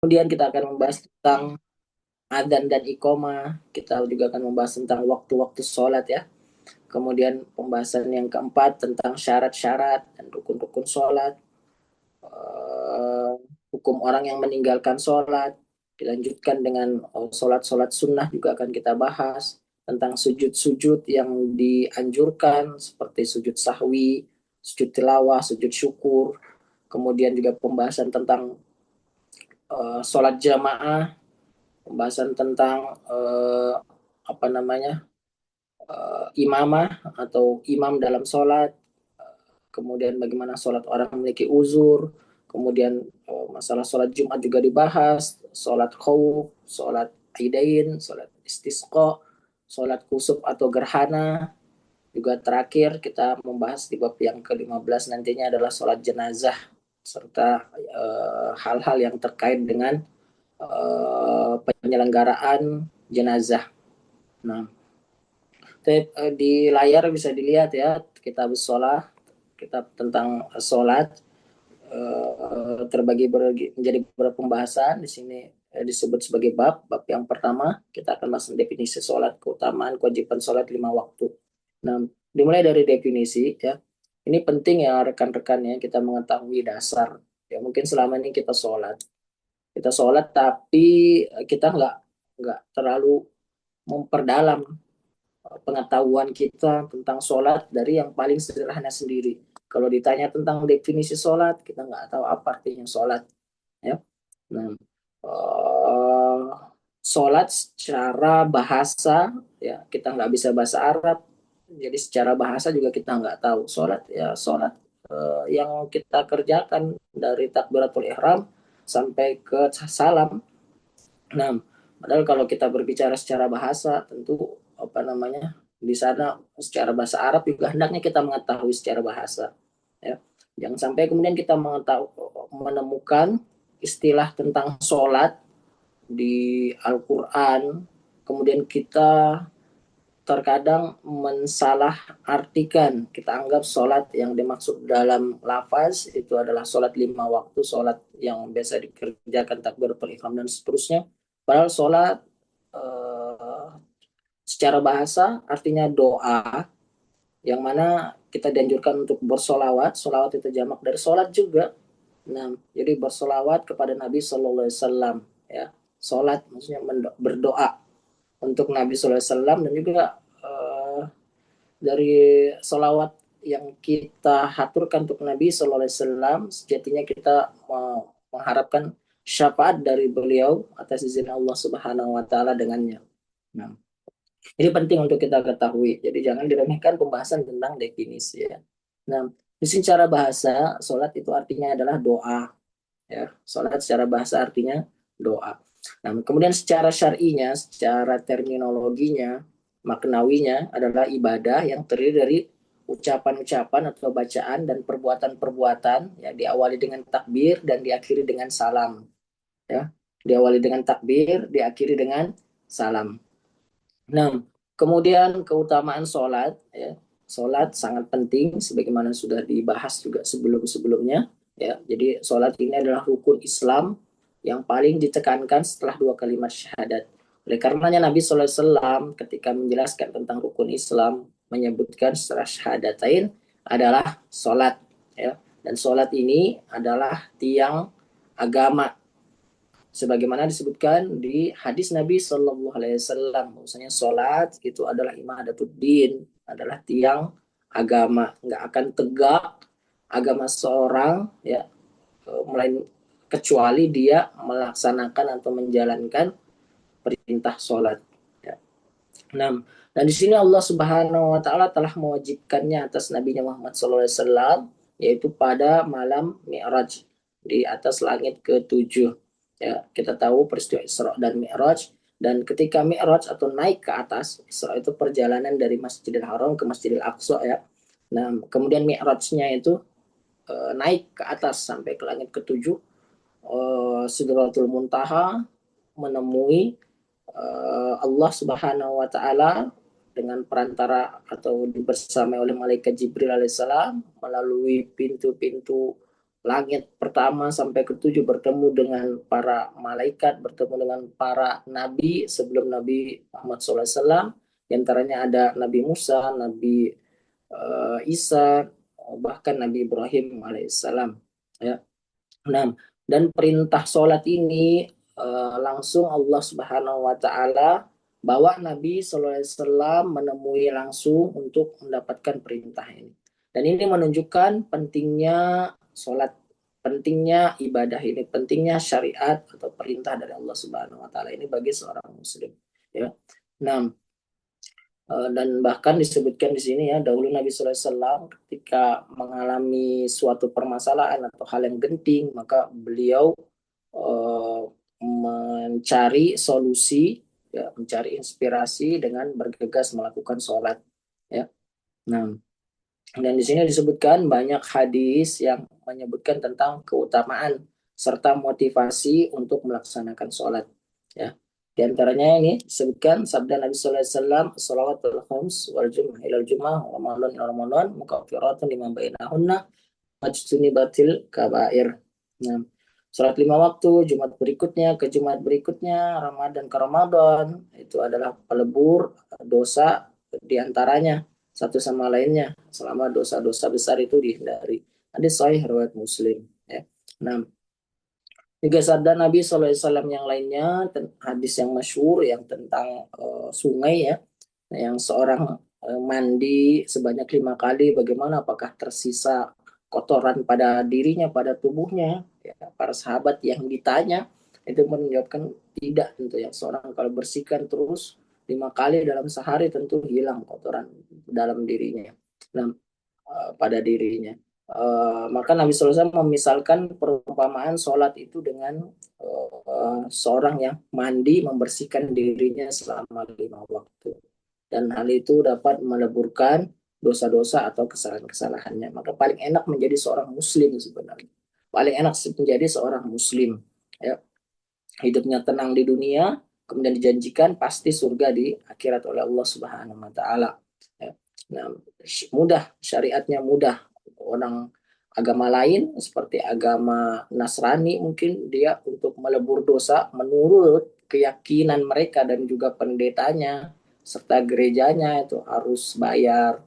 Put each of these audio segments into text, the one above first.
Kemudian kita akan membahas tentang adzan dan iqamah. Kita juga akan membahas tentang waktu-waktu sholat ya. Kemudian pembahasan yang keempat tentang syarat-syarat dan rukun-rukun sholat. eh, Hukum orang yang meninggalkan sholat. Dilanjutkan dengan sholat-sholat sunnah juga akan kita bahas. Tentang sujud-sujud yang dianjurkan seperti sujud sahwi, sujud tilawah, sujud syukur. Kemudian juga pembahasan tentang sholat jamaah, pembahasan tentang apa namanya imamah atau imam dalam sholat, kemudian bagaimana sholat orang memiliki uzur, kemudian masalah sholat Jumat juga dibahas, sholat khauf, sholat idain, sholat istisqa, sholat kusuf atau gerhana, juga terakhir kita membahas di bab yang ke-15 nantinya adalah sholat jenazah serta hal-hal yang terkait dengan penyelenggaraan jenazah. Nah, di layar bisa dilihat ya kitab sholat, kitab tentang sholat terbagi menjadi beberapa pembahasan. Di sini disebut sebagai bab. Bab yang pertama kita akan bahas definisi sholat, keutamaan, kewajiban sholat 5 waktu. Nah, dimulai dari definisi ya. Ini penting ya rekan-rekan ya kita mengetahui dasar. Ya mungkin selama ini kita sholat tapi kita nggak terlalu memperdalam pengetahuan kita tentang sholat dari yang paling sederhana sendiri. Kalau ditanya tentang definisi sholat, kita nggak tahu apa artinya sholat. Ya. Nah, uh, sholat secara bahasa, ya kita nggak bisa bahasa Arab, jadi secara bahasa juga kita nggak tahu. Sholat ya sholat yang kita kerjakan dari takbiratul ihram sampai ke salam. Nah, padahal kalau kita berbicara secara bahasa, tentu apa namanya di sana secara bahasa Arab juga hendaknya kita mengetahui secara bahasa. Ya, jangan sampai kemudian kita menemukan istilah tentang sholat di Al-Quran, kemudian kita terkadang mensalah artikan, kita anggap sholat yang dimaksud dalam lafaz itu adalah sholat 5 waktu, sholat yang biasa dikerjakan takbiratul ihram dan seterusnya. Padahal sholat eh, secara bahasa artinya doa, yang mana kita dianjurkan untuk bersolawat. Solawat itu jamak dari sholat juga. Nah, jadi bersolawat kepada Nabi Shallallahu Alaihi Wasallam ya. Sholat maksudnya berdoa untuk Nabi Shallallahu Alaihi Wasallam, dan juga dari solawat yang kita haturkan untuk Nabi Shallallahu Alaihi Wasallam, sejatinya kita mengharapkan syafaat dari beliau atas izin Allah Subhanahu Wa Taala dengannya. Nah, ini penting untuk kita ketahui. Jadi jangan diremehkan pembahasan tentang definisi ya. Nah, di secara bahasa, sholat itu artinya adalah doa. Ya, sholat secara bahasa artinya doa. Nah, kemudian secara syar'inya, secara terminologinya, maknawinya adalah ibadah yang terdiri dari ucapan-ucapan atau bacaan dan perbuatan-perbuatan ya, diawali dengan takbir dan diakhiri dengan salam ya. Diawali dengan takbir, diakhiri dengan salam. Nah, kemudian keutamaan sholat, ya, sholat sangat penting, sebagaimana sudah dibahas juga sebelum-sebelumnya. Ya, jadi sholat ini adalah rukun Islam yang paling ditekankan setelah 2 kalimat syahadat. Oleh karenanya Nabi SAW ketika menjelaskan tentang rukun Islam menyebutkan setelah syahadatain adalah sholat. Ya. Dan sholat ini adalah tiang agama sebagaimana disebutkan di hadis Nabi Shallallahu Alaihi Wasallam, bahwasanya sholat itu adalah imadatul-din, adalah tiang agama, nggak akan tegak agama seorang ya melain kecuali dia melaksanakan atau menjalankan perintah sholat ya. Nah, dan di sini Allah Subhanahu Wa Taala telah mewajibkannya atas Nabi Muhammad SAW, yaitu pada malam Mi'raj di atas langit ke-7. Ya, kita tahu peristiwa Isra dan Mi'raj, dan ketika Mi'raj atau naik ke atas, Isra itu perjalanan dari Masjidil Haram ke Masjidil Aqsa ya. Nah, kemudian Mi'rajnya itu naik ke atas sampai ke langit ke-7, Sidratul Muntaha, menemui Allah Subhanahu wa taala dengan perantara atau dibersamai oleh malaikat Jibril alaihissalam melalui pintu-pintu langit pertama sampai ketujuh, bertemu dengan para malaikat, bertemu dengan para nabi sebelum Nabi Muhammad SAW. Di antaranya ada Nabi Musa, Nabi Isa, bahkan Nabi Ibrahim alaihissalam. Ya. Nah, dan perintah sholat ini langsung Allah Subhanahu Wa Taala bawa Nabi SAW menemui langsung untuk mendapatkan perintah ini. Dan ini menunjukkan pentingnya sholat, pentingnya ibadah ini, pentingnya syariat atau perintah dari Allah Subhanahu Wa Taala ini bagi seorang Muslim. Ya. Nah, dan bahkan disebutkan di sini ya, dahulu Nabi SAW ketika mengalami suatu permasalahan atau hal yang genting, maka beliau eh, mencari solusi, ya, mencari inspirasi dengan bergegas melakukan sholat. Ya. Nah, dan di sini disebutkan banyak hadis yang menyebutkan tentang keutamaan serta motivasi untuk melaksanakan sholat. Ya. Di antaranya ini disebutkan sabda Nabi Sallallahu Alaihi Wasallam, "Shalawatul khams wal jum'ah ilal jum'ah Ramadan ila Ramadan mukaffiratun lima bainahunna majtunibatil kabair." Nah, sholat lima waktu, Jumat berikutnya ke Jumat berikutnya, Ramadan ke Ramadan, itu adalah pelebur dosa di antaranya satu sama lainnya selama dosa-dosa besar itu dihindari. Hadis sahih riwayat Muslim. Ya. Nah, juga sabda Nabi SAW yang lainnya, hadis yang masyhur yang tentang sungai ya, yang seorang mandi sebanyak 5 kali, bagaimana apakah tersisa kotoran pada dirinya, pada tubuhnya? Ya, para sahabat yang ditanya itu menjawabkan tidak, tentu ya, seorang kalau bersihkan terus 5 kali dalam sehari tentu hilang kotoran dalam dirinya. Nah, pada dirinya. Maka Nabi SAW memisalkan perumpamaan sholat itu dengan seorang yang mandi membersihkan dirinya selama 5 waktu. Dan hal itu dapat meleburkan dosa-dosa atau kesalahan-kesalahannya. Maka paling enak menjadi seorang muslim sebenarnya. Paling enak menjadi seorang muslim. Ya. Hidupnya tenang di dunia, kemudian dijanjikan pasti surga di akhirat oleh Allah Subhanahu wa taala. Ya. Nah, mudah, syariatnya mudah. Orang agama lain seperti agama Nasrani mungkin dia untuk melebur dosa menurut keyakinan mereka dan juga pendetanya serta gerejanya itu harus bayar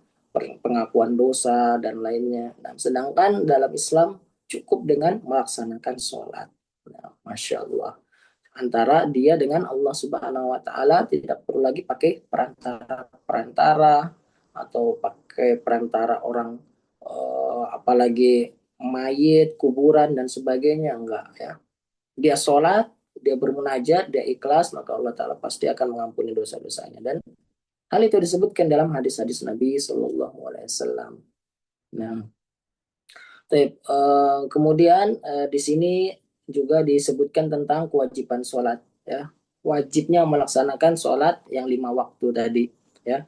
pengakuan dosa dan lainnya. Nah, sedangkan dalam Islam cukup dengan melaksanakan sholat. Nah, Masya Allah, antara dia dengan Allah Subhanahu wa taala, tidak perlu lagi pakai perantara-perantara atau pakai perantara orang, apalagi mayit, kuburan dan sebagainya, enggak ya. Dia sholat, dia bermunajat, dia ikhlas, maka Allah taala pasti akan mengampuni dosa-dosanya. Dan hal itu disebutkan dalam hadis-hadis Nabi Shallallahu alaihi wasallam. Nah, kemudian di sini juga disebutkan tentang kewajiban sholat, ya, wajibnya melaksanakan sholat yang 5 waktu tadi, ya,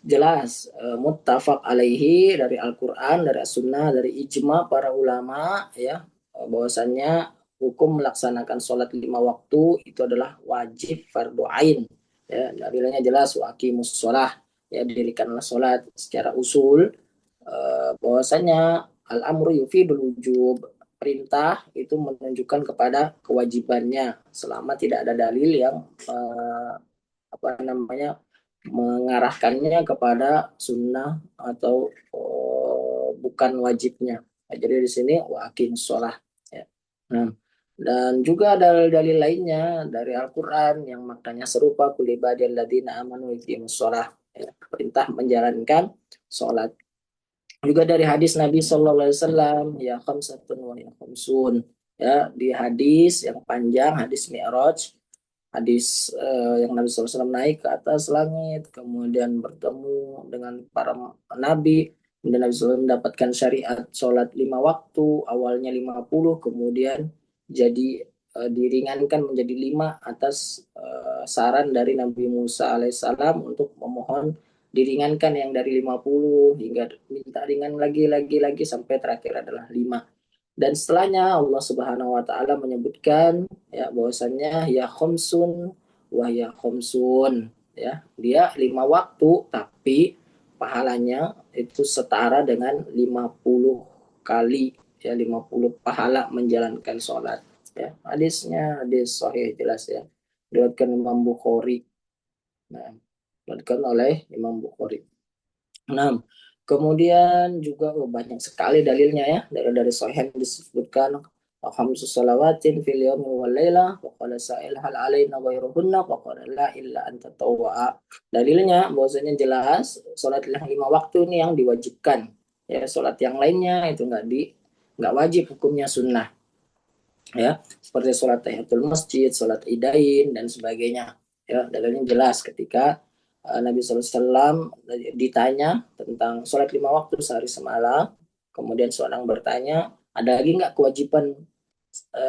jelas muttafaq alaihi dari Al-Quran, dari As-Sunnah, dari ijma para ulama, ya, bahwasannya hukum melaksanakan sholat 5 waktu itu adalah wajib fardu ain, ya, dalilnya jelas wa aqimus sholah, ya, dirikanlah sholat. Secara usul bahwasanya al-amru yufidul wujub, perintah itu menunjukkan kepada kewajibannya selama tidak ada dalil yang apa namanya mengarahkannya kepada sunnah atau bukan wajibnya. Nah, jadi di sini wakin sholah. Ya. Nah, dan juga dalil-dalil lainnya dari Al-Quran yang maknanya serupa, kulibadil ladina amanu iqimus sholah. Ya, perintah menjalankan sholat. Juga dari hadis Nabi Shallallahu Alaihi Wasallam, ya khamsatun wa ya khamsun, ya, di hadis yang panjang, hadis Mi'raj, hadis yang Nabi SAW naik ke atas langit, kemudian bertemu dengan para nabi, dan Nabi SAW mendapatkan syariat sholat 5 waktu, awalnya 50, kemudian jadi diringankan menjadi 5 atas saran dari Nabi Musa alaihissalam untuk memohon diringankan yang dari 50 hingga minta ringan lagi sampai terakhir adalah 5. Dan setelahnya Allah Subhanahu wa taala menyebutkan, ya, bahwasannya ya khomsun wa ya khomsun, ya, dia 5 waktu tapi pahalanya itu setara dengan 50 kali, ya 50 pahala menjalankan sholat. Ya, hadisnya hadis sahih jelas ya. Diriwayatkan Imam Bukhari. Nah, diriwayatkan oleh Imam Bukhari. Nah, kemudian juga banyak sekali dalilnya ya dari Sahih disebutkan khamsu salawatin fil yaumi wal lailah wa qala sa'il hal alaina ghairuhunna wa qala la illa an tatawwa. Dalilnya bahwasanya jelas salat yang 5 waktu ini yang diwajibkan. Ya, salat yang lainnya itu nggak wajib, hukumnya sunnah. Ya, seperti salat tahiyatul masjid, salat idain dan sebagainya. Ya, dalilnya jelas ketika Nabi SAW ditanya tentang sholat 5 waktu sehari semalam, kemudian seorang bertanya, ada lagi nggak kewajiban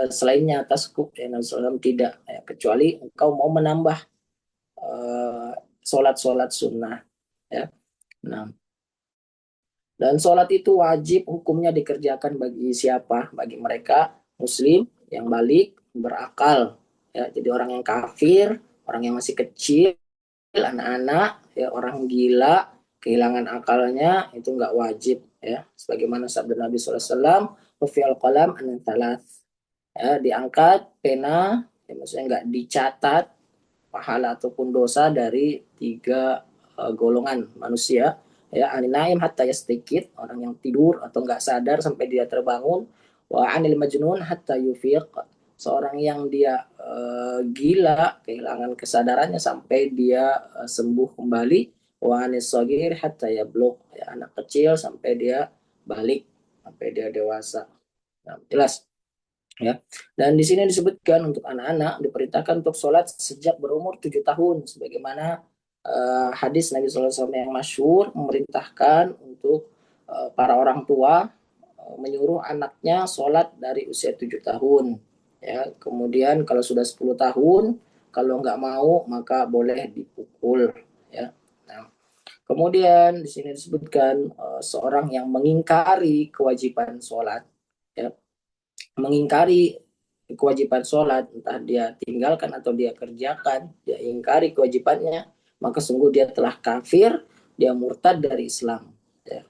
selainnya atasku? Ya, Nabi SAW tidak, ya, kecuali engkau mau menambah sholat-sholat sunnah. Ya. Nah, dan sholat itu wajib hukumnya dikerjakan bagi siapa? Bagi mereka muslim yang balik, berakal. Ya, jadi orang yang kafir, orang yang masih kecil, anak-anak, ya, orang gila, kehilangan akalnya itu nggak wajib ya. Sebagaimana sabda Nabi SAW, "Rufi'al qalam an thalath." Ya, diangkat pena, ya, maksudnya nggak dicatat pahala ataupun dosa dari 3 golongan manusia, ya, aninaim hatta yastikit, orang yang tidur atau nggak sadar sampai dia terbangun, wa anil majnun hatta yufiq, seorang yang dia gila kehilangan kesadarannya sampai dia sembuh kembali, wa anis sagir hatta yablugh, ya, anak kecil sampai dia balik, sampai dia dewasa. Nah, jelas ya. Dan di sini disebutkan untuk anak-anak diperintahkan untuk sholat sejak berumur 7 tahun, sebagaimana hadis Nabi SAW yang masyhur memerintahkan untuk para orang tua menyuruh anaknya sholat dari usia 7 tahun. Ya, kemudian kalau sudah 10 tahun, kalau nggak mau maka boleh dipukul. Ya. Nah, kemudian di sini disebutkan seorang yang mengingkari kewajiban sholat, ya, mengingkari kewajiban sholat, entah dia tinggalkan atau dia kerjakan, dia ingkari kewajibannya, maka sungguh dia telah kafir, dia murtad dari Islam. Ya.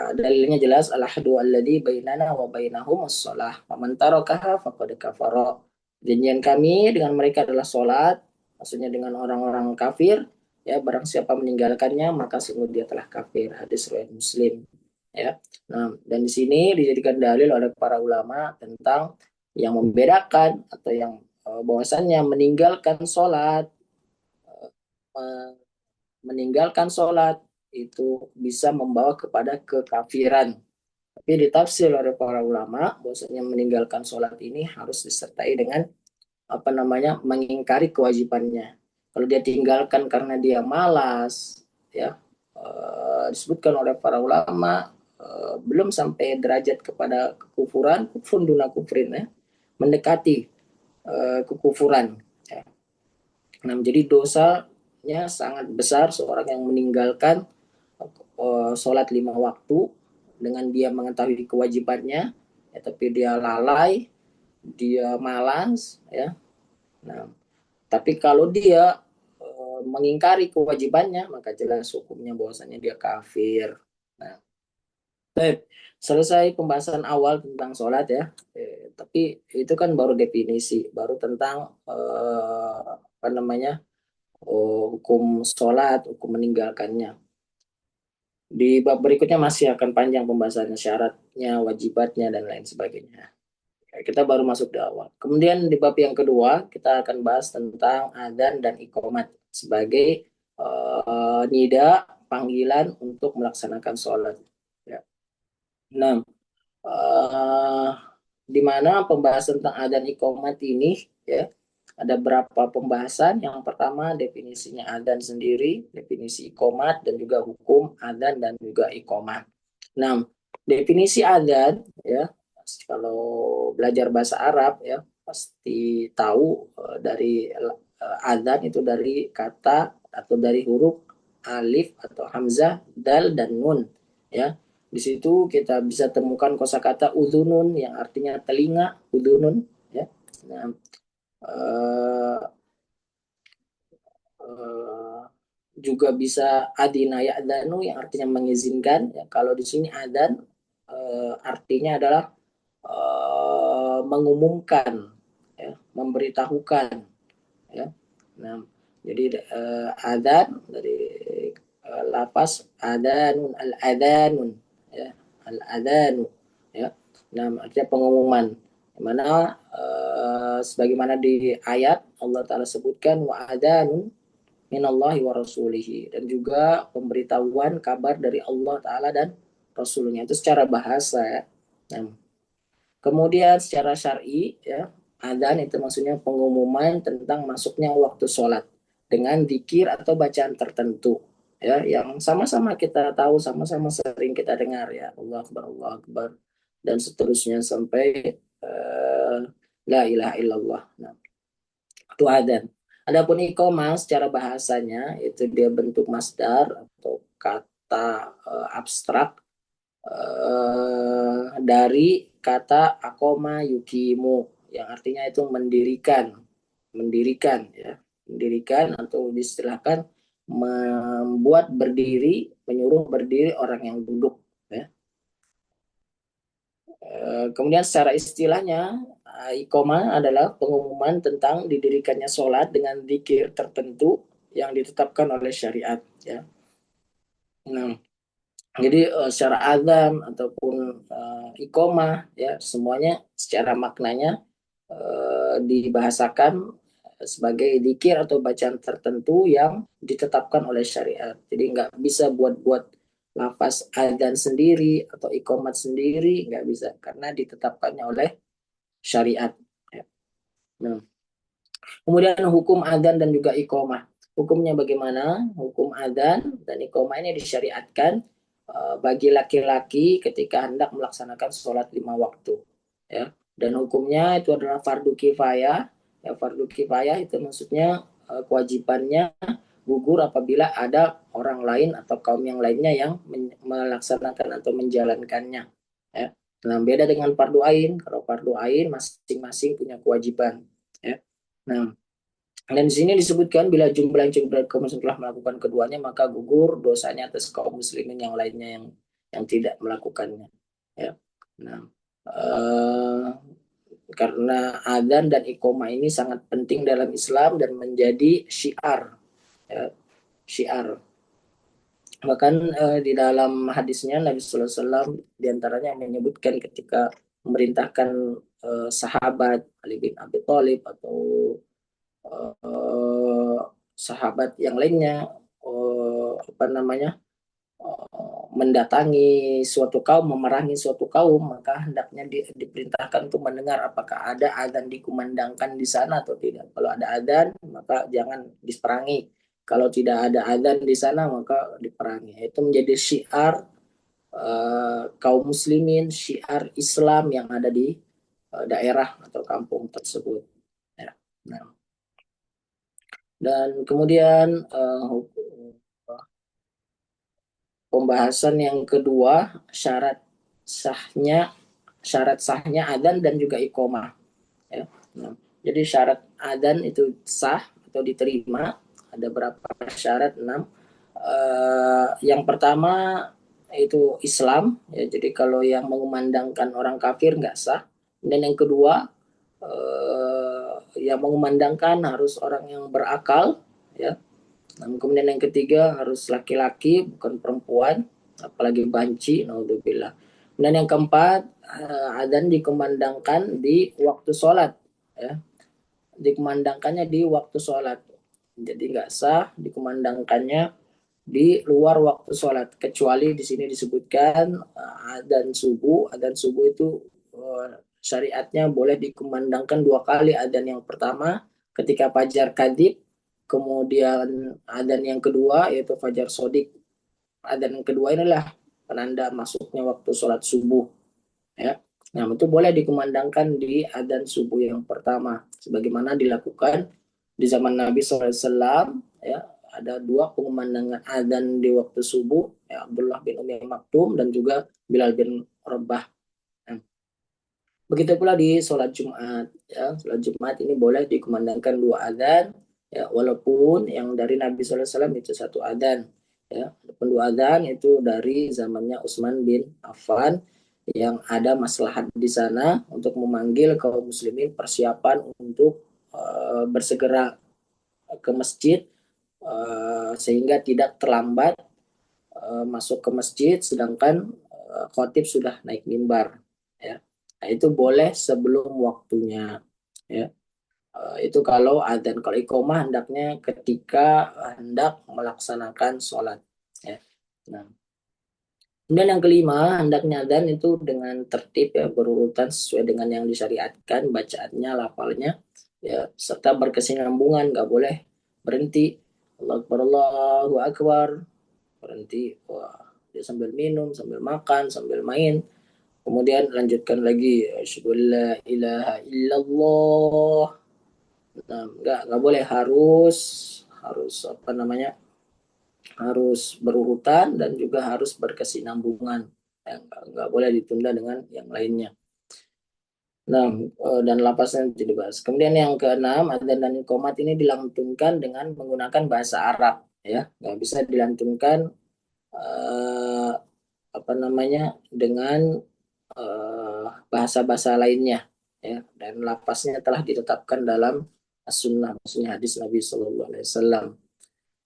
Dalilnya jelas, al-ahdu alladhi bainana wa bainahum as-salah, faman tarakaha faqad kafara. Janjian kami dengan mereka adalah sholat, maksudnya dengan orang-orang kafir, ya, barang siapa meninggalkannya maka sungguh dia telah kafir. Hadis riwayat Muslim. Ya. Nah, dan di sini dijadikan dalil oleh para ulama tentang yang membedakan atau yang bahwasannya meninggalkan sholat itu bisa membawa kepada kekafiran. Tapi ditafsir oleh para ulama bahwasanya meninggalkan sholat ini harus disertai dengan apa namanya, mengingkari kewajibannya. Kalau dia tinggalkan karena dia malas, ya, disebutkan oleh para ulama belum sampai derajat kepada kekufuran, kufrun duna kufrin, ya, mendekati kekufuran. Ya. Nah, menjadi dosanya sangat besar seorang yang meninggalkan sholat 5 waktu dengan dia mengetahui kewajibannya, ya, tapi dia lalai, dia malas, ya. Nah, tapi kalau dia mengingkari kewajibannya, maka jelas hukumnya bahwasanya dia kafir. Nah, baik, selesai pembahasan awal tentang sholat ya. Tapi itu kan baru definisi, baru tentang apa namanya, hukum sholat, hukum meninggalkannya. Di bab berikutnya masih akan panjang pembahasannya, syaratnya, wajibatnya, dan lain sebagainya. Kita baru masuk di awal. Kemudian di bab yang kedua kita akan bahas tentang adzan dan iqamat sebagai nida, panggilan untuk melaksanakan sholat. Ya. Nah, uh, di mana pembahasan tentang adzan iqamat ini, ya, ada berapa pembahasan. Yang pertama definisinya adzan sendiri, definisi iqamat, dan juga hukum adzan dan juga iqamat. Nah, definisi adzan, ya, kalau belajar bahasa Arab ya pasti tahu dari adzan itu dari kata atau dari huruf alif atau hamzah, dal, dan nun, ya. Di situ kita bisa temukan kosakata udhunun yang artinya telinga, udhunun, ya. Nah, uh, uh, juga bisa adina ya'danu yang artinya mengizinkan, ya. Kalau di sini artinya adalah mengumumkan, ya, memberitahukan, ya. Nah, jadi adzan dari lafaz adanun, al-adanun, ya, al-adanu, ya. Nah, artinya pengumuman. Mana sebagaimana di ayat Allah Ta'ala sebutkan wa adanun minallahi wa rasulihi, dan juga pemberitahuan kabar dari Allah Ta'ala dan Rasulnya, itu secara bahasa, ya. Nah, kemudian secara syar'i, ya, adzan itu maksudnya pengumuman tentang masuknya waktu sholat dengan zikir atau bacaan tertentu, ya, yang sama-sama kita tahu, sama-sama sering kita dengar, ya, Allah Akbar, dan seterusnya sampai la ilaha illallah. Nah, itu adzan. Adapun iqamah secara bahasanya itu dia bentuk masdar atau kata abstrak dari kata akoma yukimu, yang artinya itu mendirikan, ya, mendirikan atau diistilahkan membuat berdiri, menyuruh berdiri orang yang duduk, ya. Kemudian secara istilahnya, ikoma adalah pengumuman tentang didirikannya sholat dengan zikir tertentu yang ditetapkan oleh syariat, ya. Nah, jadi secara azan ataupun ikomah, ya, semuanya secara maknanya dibahasakan sebagai zikir atau bacaan tertentu yang ditetapkan oleh syariat. Jadi nggak bisa buat-buat lafaz azan sendiri atau ikomat sendiri, nggak bisa, karena ditetapkannya oleh syariat, ya. Nah, kemudian hukum adzan dan juga iqomah. Hukumnya bagaimana? Hukum adzan dan iqomah ini disyariatkan bagi laki-laki ketika hendak melaksanakan sholat 5 waktu. Ya. Dan hukumnya itu adalah fardu kifayah. Ya, fardu kifayah itu maksudnya kewajibannya gugur apabila ada orang lain atau kaum yang lainnya yang melaksanakan atau menjalankannya. Ya. Nah, beda dengan fardu ain. Kalau fardu ain masing-masing punya kewajiban. Ya. Nah, dan di sini disebutkan bila jumlah yang cukup dari kaum muslimin telah melakukan keduanya, maka gugur dosanya atas kaum muslimin yang lainnya yang tidak melakukannya. Ya. Nah, karena adzan dan iqomah ini sangat penting dalam Islam dan menjadi syiar, ya, syiar. Bahkan di dalam hadisnya Nabi Sallallahu Alaihi Wasallam diantaranya menyebutkan ketika memerintahkan sahabat Ali bin Abi Thalib atau uh, sahabat yang lainnya apa namanya mendatangi suatu kaum, memerangi suatu kaum, maka hendaknya diperintahkan untuk mendengar apakah ada adzan dikumandangkan di sana atau tidak. Kalau ada adzan, maka jangan diperangi. Kalau tidak ada adzan di sana, maka diperangi. Itu menjadi syiar kaum muslimin, syiar Islam yang ada di daerah atau kampung tersebut. Ya. Nah, dan kemudian pembahasan yang kedua, syarat sahnya adzan dan juga iqomah, ya. Nah, jadi syarat adzan itu sah atau diterima ada berapa syarat? 6. Yang pertama itu Islam, ya. Jadi kalau yang mengumandangkan orang kafir nggak sah. Dan yang kedua, yang mengumandangkan harus orang yang berakal, ya. Nah, kemudian yang ketiga harus laki-laki bukan perempuan, apalagi banci, naudzubillah. Dan yang keempat, adzan dikumandangkan di waktu sholat, ya. Dikumandangkannya di waktu sholat. Jadi nggak sah dikumandangkannya di luar waktu sholat, kecuali di sini disebutkan adzan subuh itu syariatnya boleh dikumandangkan 2 kali. Adzan yang pertama ketika fajar kadib, kemudian adzan yang kedua yaitu fajar sodik. Adzan yang kedua inilah penanda masuknya waktu sholat subuh, ya. Nah, itu boleh dikumandangkan di adzan subuh yang pertama sebagaimana dilakukan di zaman Nabi SAW, ya. Ada 2 pengumandangan adzan di waktu subuh, ya, Abdullah bin Umi Maktum dan juga Bilal bin Rabah. Nah, begitu pula di sholat Jumat, ya. Sholat Jumat ini boleh dikumandangkan 2 adzan, ya, walaupun yang dari Nabi SAW itu 1 adzan, ya. Walaupun 2 adzan itu dari zamannya Utsman bin Affan yang ada maslahat di sana untuk memanggil kaum muslimin persiapan untuk bersegera ke masjid sehingga tidak terlambat masuk ke masjid sedangkan khotib sudah naik mimbar ya. Nah, itu boleh sebelum waktunya ya. Itu kalau adzan. Kalau iqomah hendaknya ketika hendak melaksanakan sholat ya. Nah, kemudian yang kelima, hendaknya adzan itu dengan tertib ya, berurutan sesuai dengan yang disyariatkan, bacaannya, lafalnya, ya, serta berkesinambungan, nggak boleh berhenti. Allahu Akbar, Allahu Akbar, berhenti. Wah, dia sambil minum, sambil makan, sambil main. Kemudian lanjutkan lagi, asyhadu an la ilaha illallah. Nah, nggak boleh harus harus apa namanya harus berurutan dan juga harus berkesinambungan. Ya, nggak boleh ditunda dengan yang lainnya. Nah, dan lapasnya tidak dibahas. Kemudian yang keenam, adzan dan iqamat ini dilantunkan dengan menggunakan bahasa Arab, ya, nggak bisa dilantunkan eh, apa namanya dengan bahasa-bahasa lainnya, ya. Dan lapasnya telah ditetapkan dalam as-sunnah, maksudnya hadis Nabi Shallallahu Alaihi Wasallam.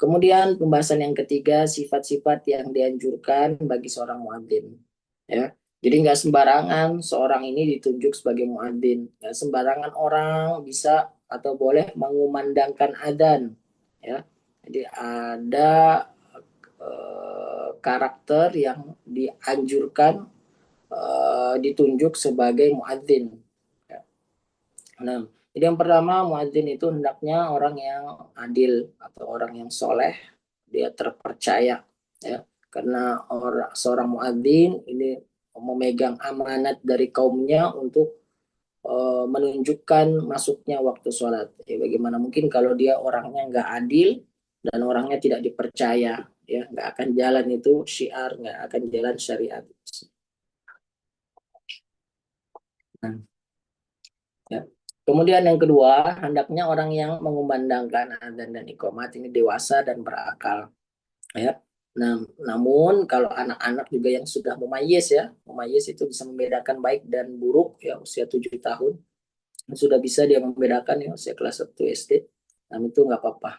Kemudian pembahasan yang ketiga, sifat-sifat yang dianjurkan bagi seorang muadzin. Ya, jadi nggak sembarangan seorang ini ditunjuk sebagai muadzin. Nggak sembarangan orang bisa atau boleh mengumandangkan adzan. Ya, jadi ada karakter yang dianjurkan ditunjuk sebagai muadzin. Ya. Nah, jadi yang pertama muadzin itu hendaknya orang yang adil atau orang yang soleh, dia terpercaya ya, karena seorang muadzin ini memegang amanat dari kaumnya untuk menunjukkan masuknya waktu sholat. Ya, bagaimana mungkin kalau dia orangnya nggak adil dan orangnya tidak dipercaya, ya nggak akan jalan itu syiar, nggak akan jalan syariat. Nah, ya. Kemudian yang kedua, hendaknya orang yang mengumandangkan adzan dan iqamat ini dewasa dan berakal. Ya. Nah, namun kalau anak-anak juga yang sudah memayis ya, memayis itu bisa membedakan baik dan buruk ya, usia 7 tahun sudah bisa dia membedakan ya, usia kelas 1 SD. Nah, itu nggak apa-apa.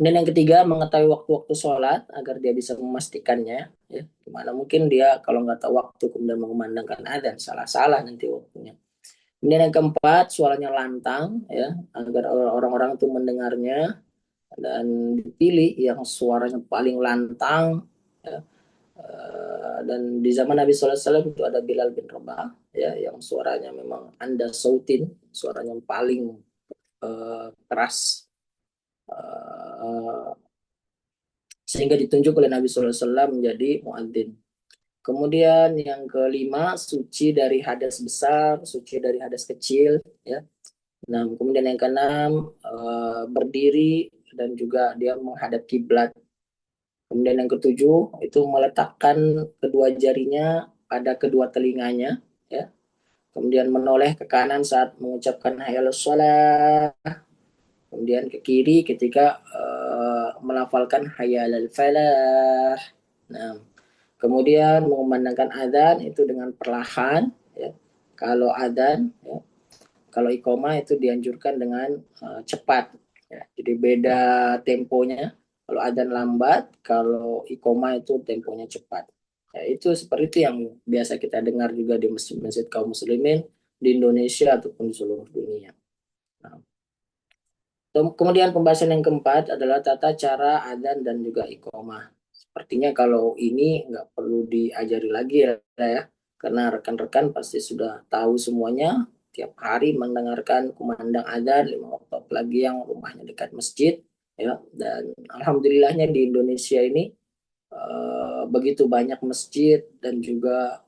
Dan yang ketiga, mengetahui waktu-waktu sholat agar dia bisa memastikannya. Ya, gimana mungkin dia kalau nggak tahu waktu kemudian mengumandangkan adzan, salah-salah nanti waktunya. Kemudian yang keempat, suaranya lantang ya, agar orang-orang itu mendengarnya dan dipilih yang suaranya paling lantang ya. Dan di zaman Nabi SAW itu ada Bilal bin Rabah ya, yang suaranya memang anda sautin, suaranya yang paling keras, uh, sehingga ditunjuk oleh Nabi SAW menjadi muadzin. Kemudian yang kelima, suci dari hadas besar, suci dari hadas kecil ya. Nah, kemudian yang keenam, berdiri dan juga dia menghadap kiblat. Kemudian yang ketujuh itu meletakkan kedua jarinya pada kedua telinganya, ya. Kemudian menoleh ke kanan saat mengucapkan hayal sholat. Kemudian ke kiri ketika melafalkan hayal al falah. Nah, kemudian mengumandangkan adzan itu dengan perlahan, ya. Kalau adzan, ya, kalau iqomah itu dianjurkan dengan cepat. Ya. Jadi beda temponya. Kalau adzan lambat, kalau iqomah itu temponya cepat. Ya, itu seperti itu yang biasa kita dengar juga di masjid-masjid kaum muslimin di Indonesia ataupun di seluruh dunia. Nah, kemudian pembahasan yang keempat adalah tata cara adzan dan juga iqomah. Sepertinya kalau ini nggak perlu diajari lagi ya, karena rekan-rekan pasti sudah tahu semuanya. Tiap hari mendengarkan kumandang adzan 5 waktu, apalagi yang rumahnya dekat masjid, ya. Dan alhamdulillahnya di Indonesia ini begitu banyak masjid dan juga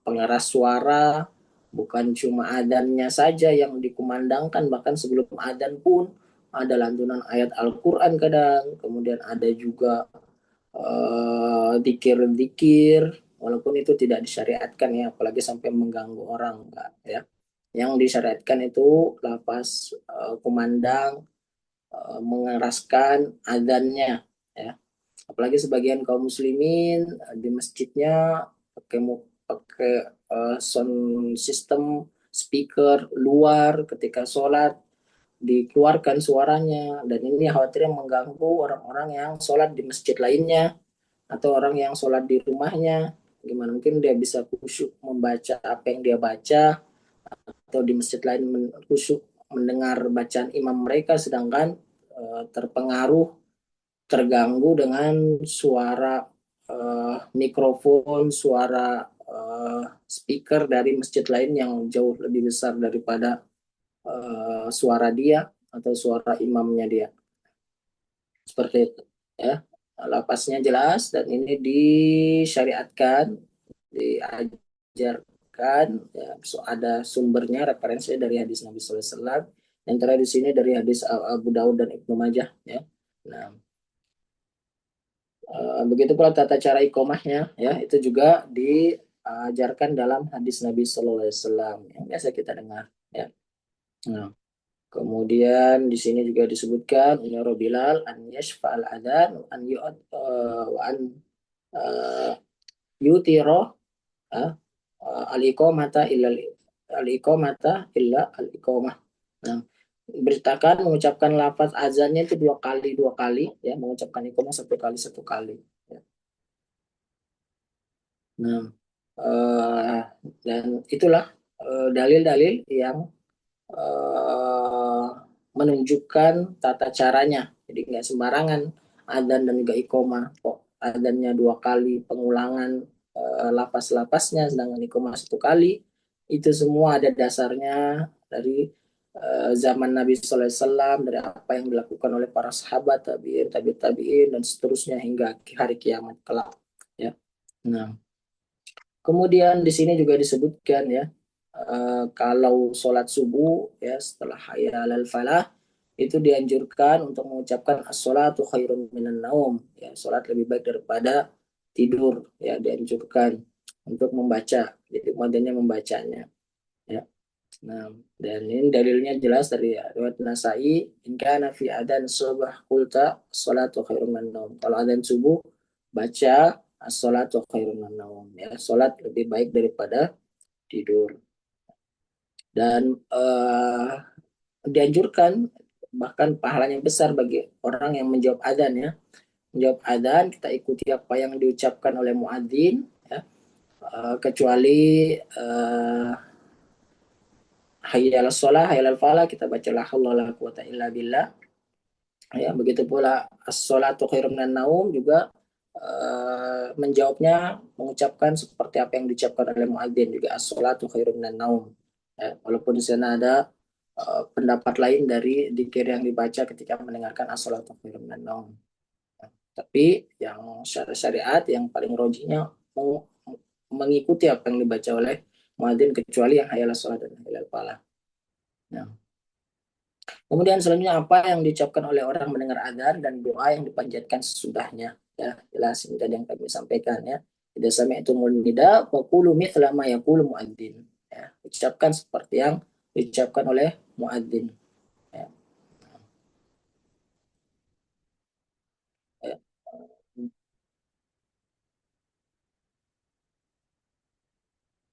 pengeras suara, bukan cuma adzannya saja yang dikumandangkan, bahkan sebelum adzan pun ada lantunan ayat Al-Quran kadang, kemudian ada juga dikir-dikir, walaupun itu tidak disyariatkan ya, apalagi sampai mengganggu orang, enggak ya. Yang disyariatkan itu lafaz kumandang, mengeraskan adzannya ya. Apalagi sebagian kaum muslimin di masjidnya pakai sound system, speaker luar ketika sholat dikeluarkan suaranya, dan ini khawatirnya mengganggu orang-orang yang sholat di masjid lainnya atau orang yang sholat di rumahnya. Gimana mungkin dia bisa khusyuk membaca apa yang dia baca, atau di masjid lain khusyuk mendengar bacaan imam mereka, sedangkan terpengaruh, terganggu dengan suara mikrofon, suara speaker dari masjid lain yang jauh lebih besar daripada suara dia atau suara imamnya dia. Seperti itu ya. Lapasnya jelas dan ini disyariatkan, diajarkan ya. So, ada sumbernya, referensinya dari hadis Nabi sallallahu alaihi wasallam. Yang terakhir di sini dari hadis Abu Daud dan Ibnu Majah ya. Nah, begitu pula tata cara iqomahnya ya, itu juga diajarkan dalam hadis Nabi sallallahu alaihi wasallam yang biasa kita dengar ya. Nah, kemudian di sini juga disebutkan Umar Bilal an yashfa'al adzan an yu'ad wa an yutiro al-iqamata illa al-iqamata illa al-iqamah. Nah, beritakan mengucapkan lafaz azannya itu dua kali ya, mengucapkan iqamah satu kali ya. Nah, uh, dan itulah dalil-dalil yang uh, menunjukkan tata caranya. Jadi nggak sembarangan adzan dan juga iqomah. Kok adzannya dua kali, pengulangan lapas-lapasnya, sedangkan iqomah satu kali. Itu semua ada dasarnya dari zaman Nabi Sallallahu Alaihi Wasallam, dari apa yang dilakukan oleh para sahabat, tabiin, tabiin, dan seterusnya hingga hari kiamat kelak. Ya. Nah, kemudian di sini juga disebutkan ya, kalau sholat subuh ya setelah hayya alal falah itu dianjurkan untuk mengucapkan as-sholatu khairun minan naum ya, sholat lebih baik daripada tidur ya, dianjurkan untuk membaca, jadi modalnya membacanya ya. Nah, dan ini dalilnya jelas dari riwayat Nasai, in kana fi adan subah qulta sholatu khairun minan naum, kalau adzan subuh baca as-sholatu khairun minan naum ya, sholat lebih baik daripada tidur. Dan dianjurkan, bahkan pahalanya besar bagi orang yang menjawab adzan ya, menjawab adzan kita ikuti apa yang diucapkan oleh muadzin ya, kecuali hayya 'alas shalah, hayya 'alal falah kita baca la haula wala quwata illa billah ya. Begitu pula as-sholatu khairum minan naum juga menjawabnya mengucapkan seperti apa yang diucapkan oleh muadzin juga, as-sholatu khairum minan naum ya, walaupun di sana ada pendapat lain dari dzikir yang dibaca ketika mendengarkan as-sholatu khairum minan naum. Tapi yang syariat yang paling rojinya mengikuti apa yang dibaca oleh muadzin, kecuali yang hayal sholat dan hayal falah. Nah, kemudian selanjutnya apa yang diucapkan oleh orang mendengar adzan dan doa yang dipanjatkan sesudahnya ya, jelas ini tadi yang kami sampaikan ya. Idza sami'tumul nida faqulu mithla ma yaqulu muadzin ya, ucapkan seperti yang diucapkan oleh muadzin ya. Ya.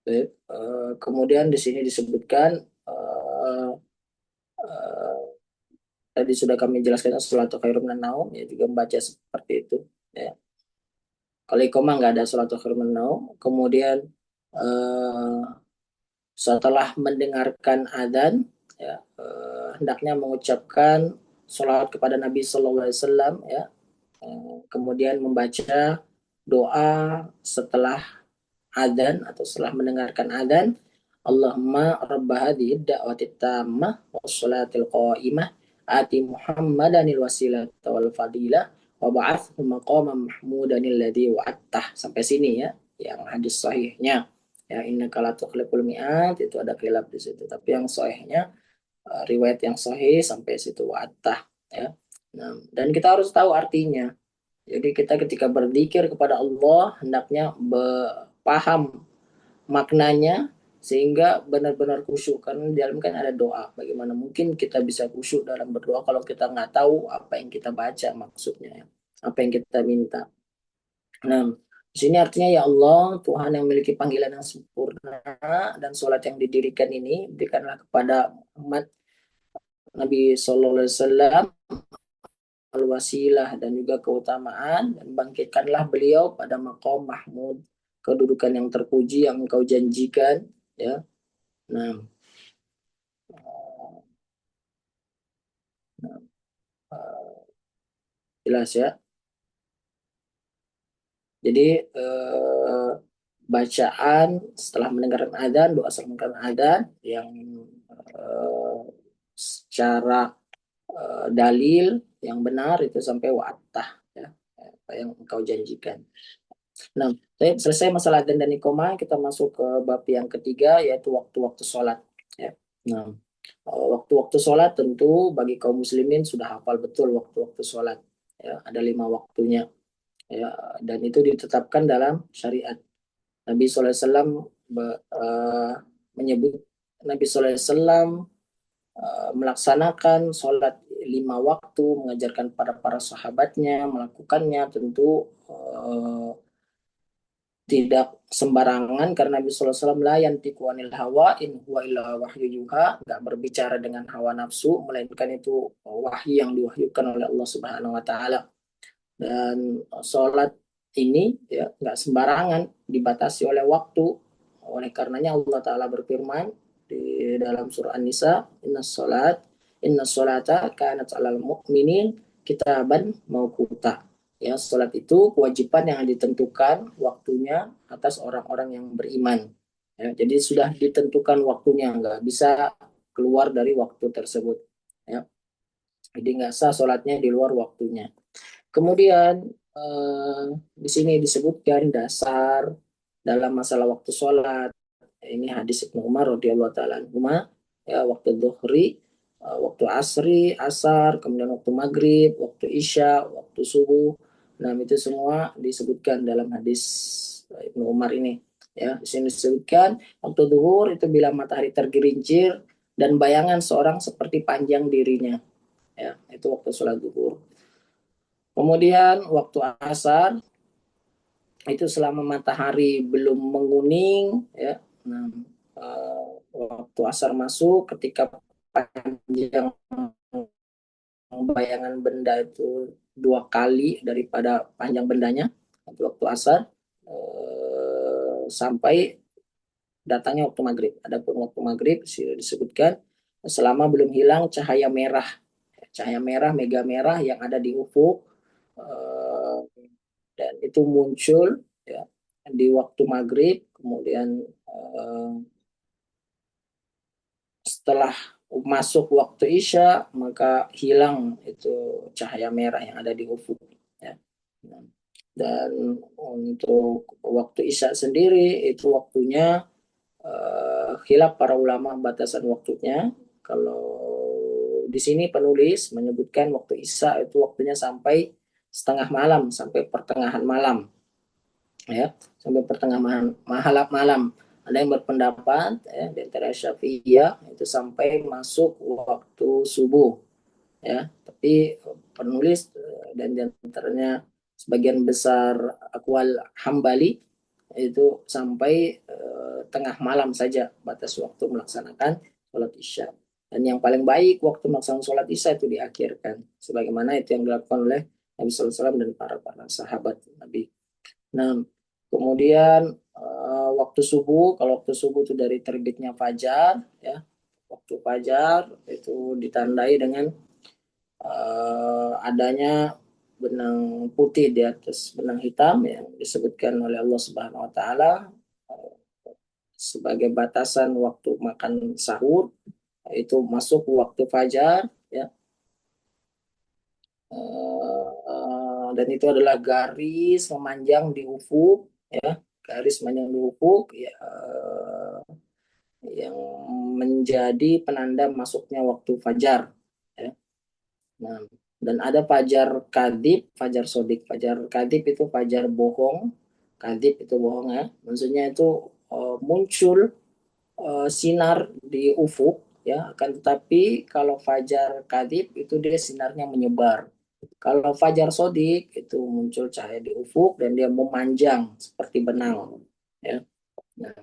Baik, kemudian di sini disebutkan uh, uh, tadi sudah kami jelaskan salatu khairum minan naum ya, juga membaca seperti itu ya. Kalau iqamah nggak ada salatu khairum minan naum. Kemudian uh, setelah mendengarkan adzan ya, hendaknya mengucapkan salawat kepada Nabi Sallallahu Alaihi Wasallam ya. Kemudian membaca doa setelah adzan atau setelah mendengarkan adzan, Allahumma rabb hadhihi da'wati tammah wassalatil qa'imah ati Muhammadanil wasilata wal fadilah wa ba'athhu maqaman mahmudanil ladzi wa'attah, sampai sini ya yang hadis sahihnya ya. Innaka la tukhliqul mi'ad itu ada khilaf di situ, tapi yang sahihnya riwayat yang sahih sampai situ wa'attah ya. Nah, dan kita harus tahu artinya. Jadi kita ketika berzikir kepada Allah hendaknya paham maknanya sehingga benar-benar khusyuk, karena di dalam kan ada doa. Bagaimana mungkin kita bisa khusyuk dalam berdoa kalau kita nggak tahu apa yang kita baca maksudnya ya, apa yang kita minta. Nah, Di sini artinya ya Allah, Tuhan yang memiliki panggilan yang sempurna dan sholat yang didirikan ini berikanlah kepada umat Nabi Sallallahu Alaihi Wasallam al-wasilah dan juga keutamaan dan bangkitkanlah beliau pada maqam Mahmud, kedudukan yang terpuji yang engkau janjikan, ya. Nah, jelas ya. Jadi bacaan setelah mendengarkan adzan, doa setelah mendengarkan adzan yang eh, secara dalil yang benar itu sampai wa'atah, ya, apa yang engkau janjikan. Nah, selesai masalah adzan dan iqamah, kita masuk ke bab yang ketiga yaitu waktu-waktu sholat. Ya. Nah, waktu-waktu sholat tentu bagi kaum muslimin sudah hafal betul waktu-waktu sholat. Ya, ada 5 waktunya. Ya, dan itu ditetapkan dalam syariat. Nabi SAW menyebut Nabi SAW melaksanakan sholat 5 waktu, mengajarkan para sahabatnya melakukannya tentu tidak sembarangan karena Nabi SAW la yantiqu anil hawa in huwa illa wahyu yuha, nggak berbicara dengan hawa nafsu melainkan itu wahyu yang diwahyukan oleh Allah Subhanahu wa taala. Dan sholat ini ya nggak sembarangan, dibatasi oleh waktu. Oleh karenanya Allah Ta'ala berfirman di dalam surah An-Nisa, inna sholata kanat alal mu'minin kitaban mauquta. Ya, sholat itu kewajiban yang ditentukan waktunya atas orang-orang yang beriman. Ya, jadi sudah ditentukan waktunya, nggak bisa keluar dari waktu tersebut. Ya, jadi nggak sah sholatnya di luar waktunya. Kemudian di sini disebutkan dasar dalam masalah waktu sholat. Ini hadis Ibnu Umar radhiyallahu taala anhuma, ya, waktu dhuhri, waktu asri, asar, kemudian waktu maghrib, waktu isya, waktu subuh. Nah, itu semua disebutkan dalam hadis Ibnu Umar ini. Ya, di sini disebutkan waktu zuhur itu bila matahari tergelincir dan bayangan seorang seperti panjang dirinya. Ya, itu waktu sholat zuhur. Kemudian waktu asar itu selama matahari belum menguning, ya. Nah, waktu asar masuk ketika panjang bayangan benda itu 2 kali daripada panjang bendanya, itu waktu asar sampai datangnya waktu maghrib. Adapun waktu maghrib disebutkan selama belum hilang cahaya merah, mega merah yang ada di ufuk, eh, dan itu muncul, ya, di waktu maghrib. Kemudian setelah masuk waktu isya maka hilang itu cahaya merah yang ada di ufuk, ya. Dan untuk waktu isya sendiri itu waktunya khilaf para ulama batasan waktunya. Kalau di sini penulis menyebutkan waktu isya itu waktunya sampai setengah malam, sampai pertengahan malam, ya, sampai pertengahan malam. Ada yang berpendapat, ya, di antara Syafi'iyah itu sampai masuk waktu subuh, ya. Tapi penulis dan di antaranya sebagian besar akwal Hambali itu sampai tengah malam saja batas waktu melaksanakan sholat isya. Dan yang paling baik waktu melaksanakan sholat isya itu diakhirkan, sebagaimana itu yang dilakukan oleh Nabi SAW dan para sahabat Nabi. Nah, kemudian waktu subuh, kalau waktu subuh itu dari terbitnya fajar, ya, waktu fajar itu ditandai dengan adanya benang putih di atas benang hitam yang disebutkan oleh Allah Subhanahu wa taala sebagai batasan waktu makan sahur, itu masuk waktu fajar, ya. Dan itu adalah garis memanjang di ufuk, ya, garis memanjang di ufuk, ya, yang menjadi penanda masuknya waktu fajar, ya. Nah, dan ada fajar kadib, fajar sodik. Fajar kadib itu fajar bohong, kadib itu bohong, ya. Maksudnya itu muncul sinar di ufuk, ya, akan tetapi kalau fajar kadib itu dia sinarnya menyebar Kalau fajar sodik itu muncul cahaya di ufuk dan dia memanjang seperti benang. Ya. Nah,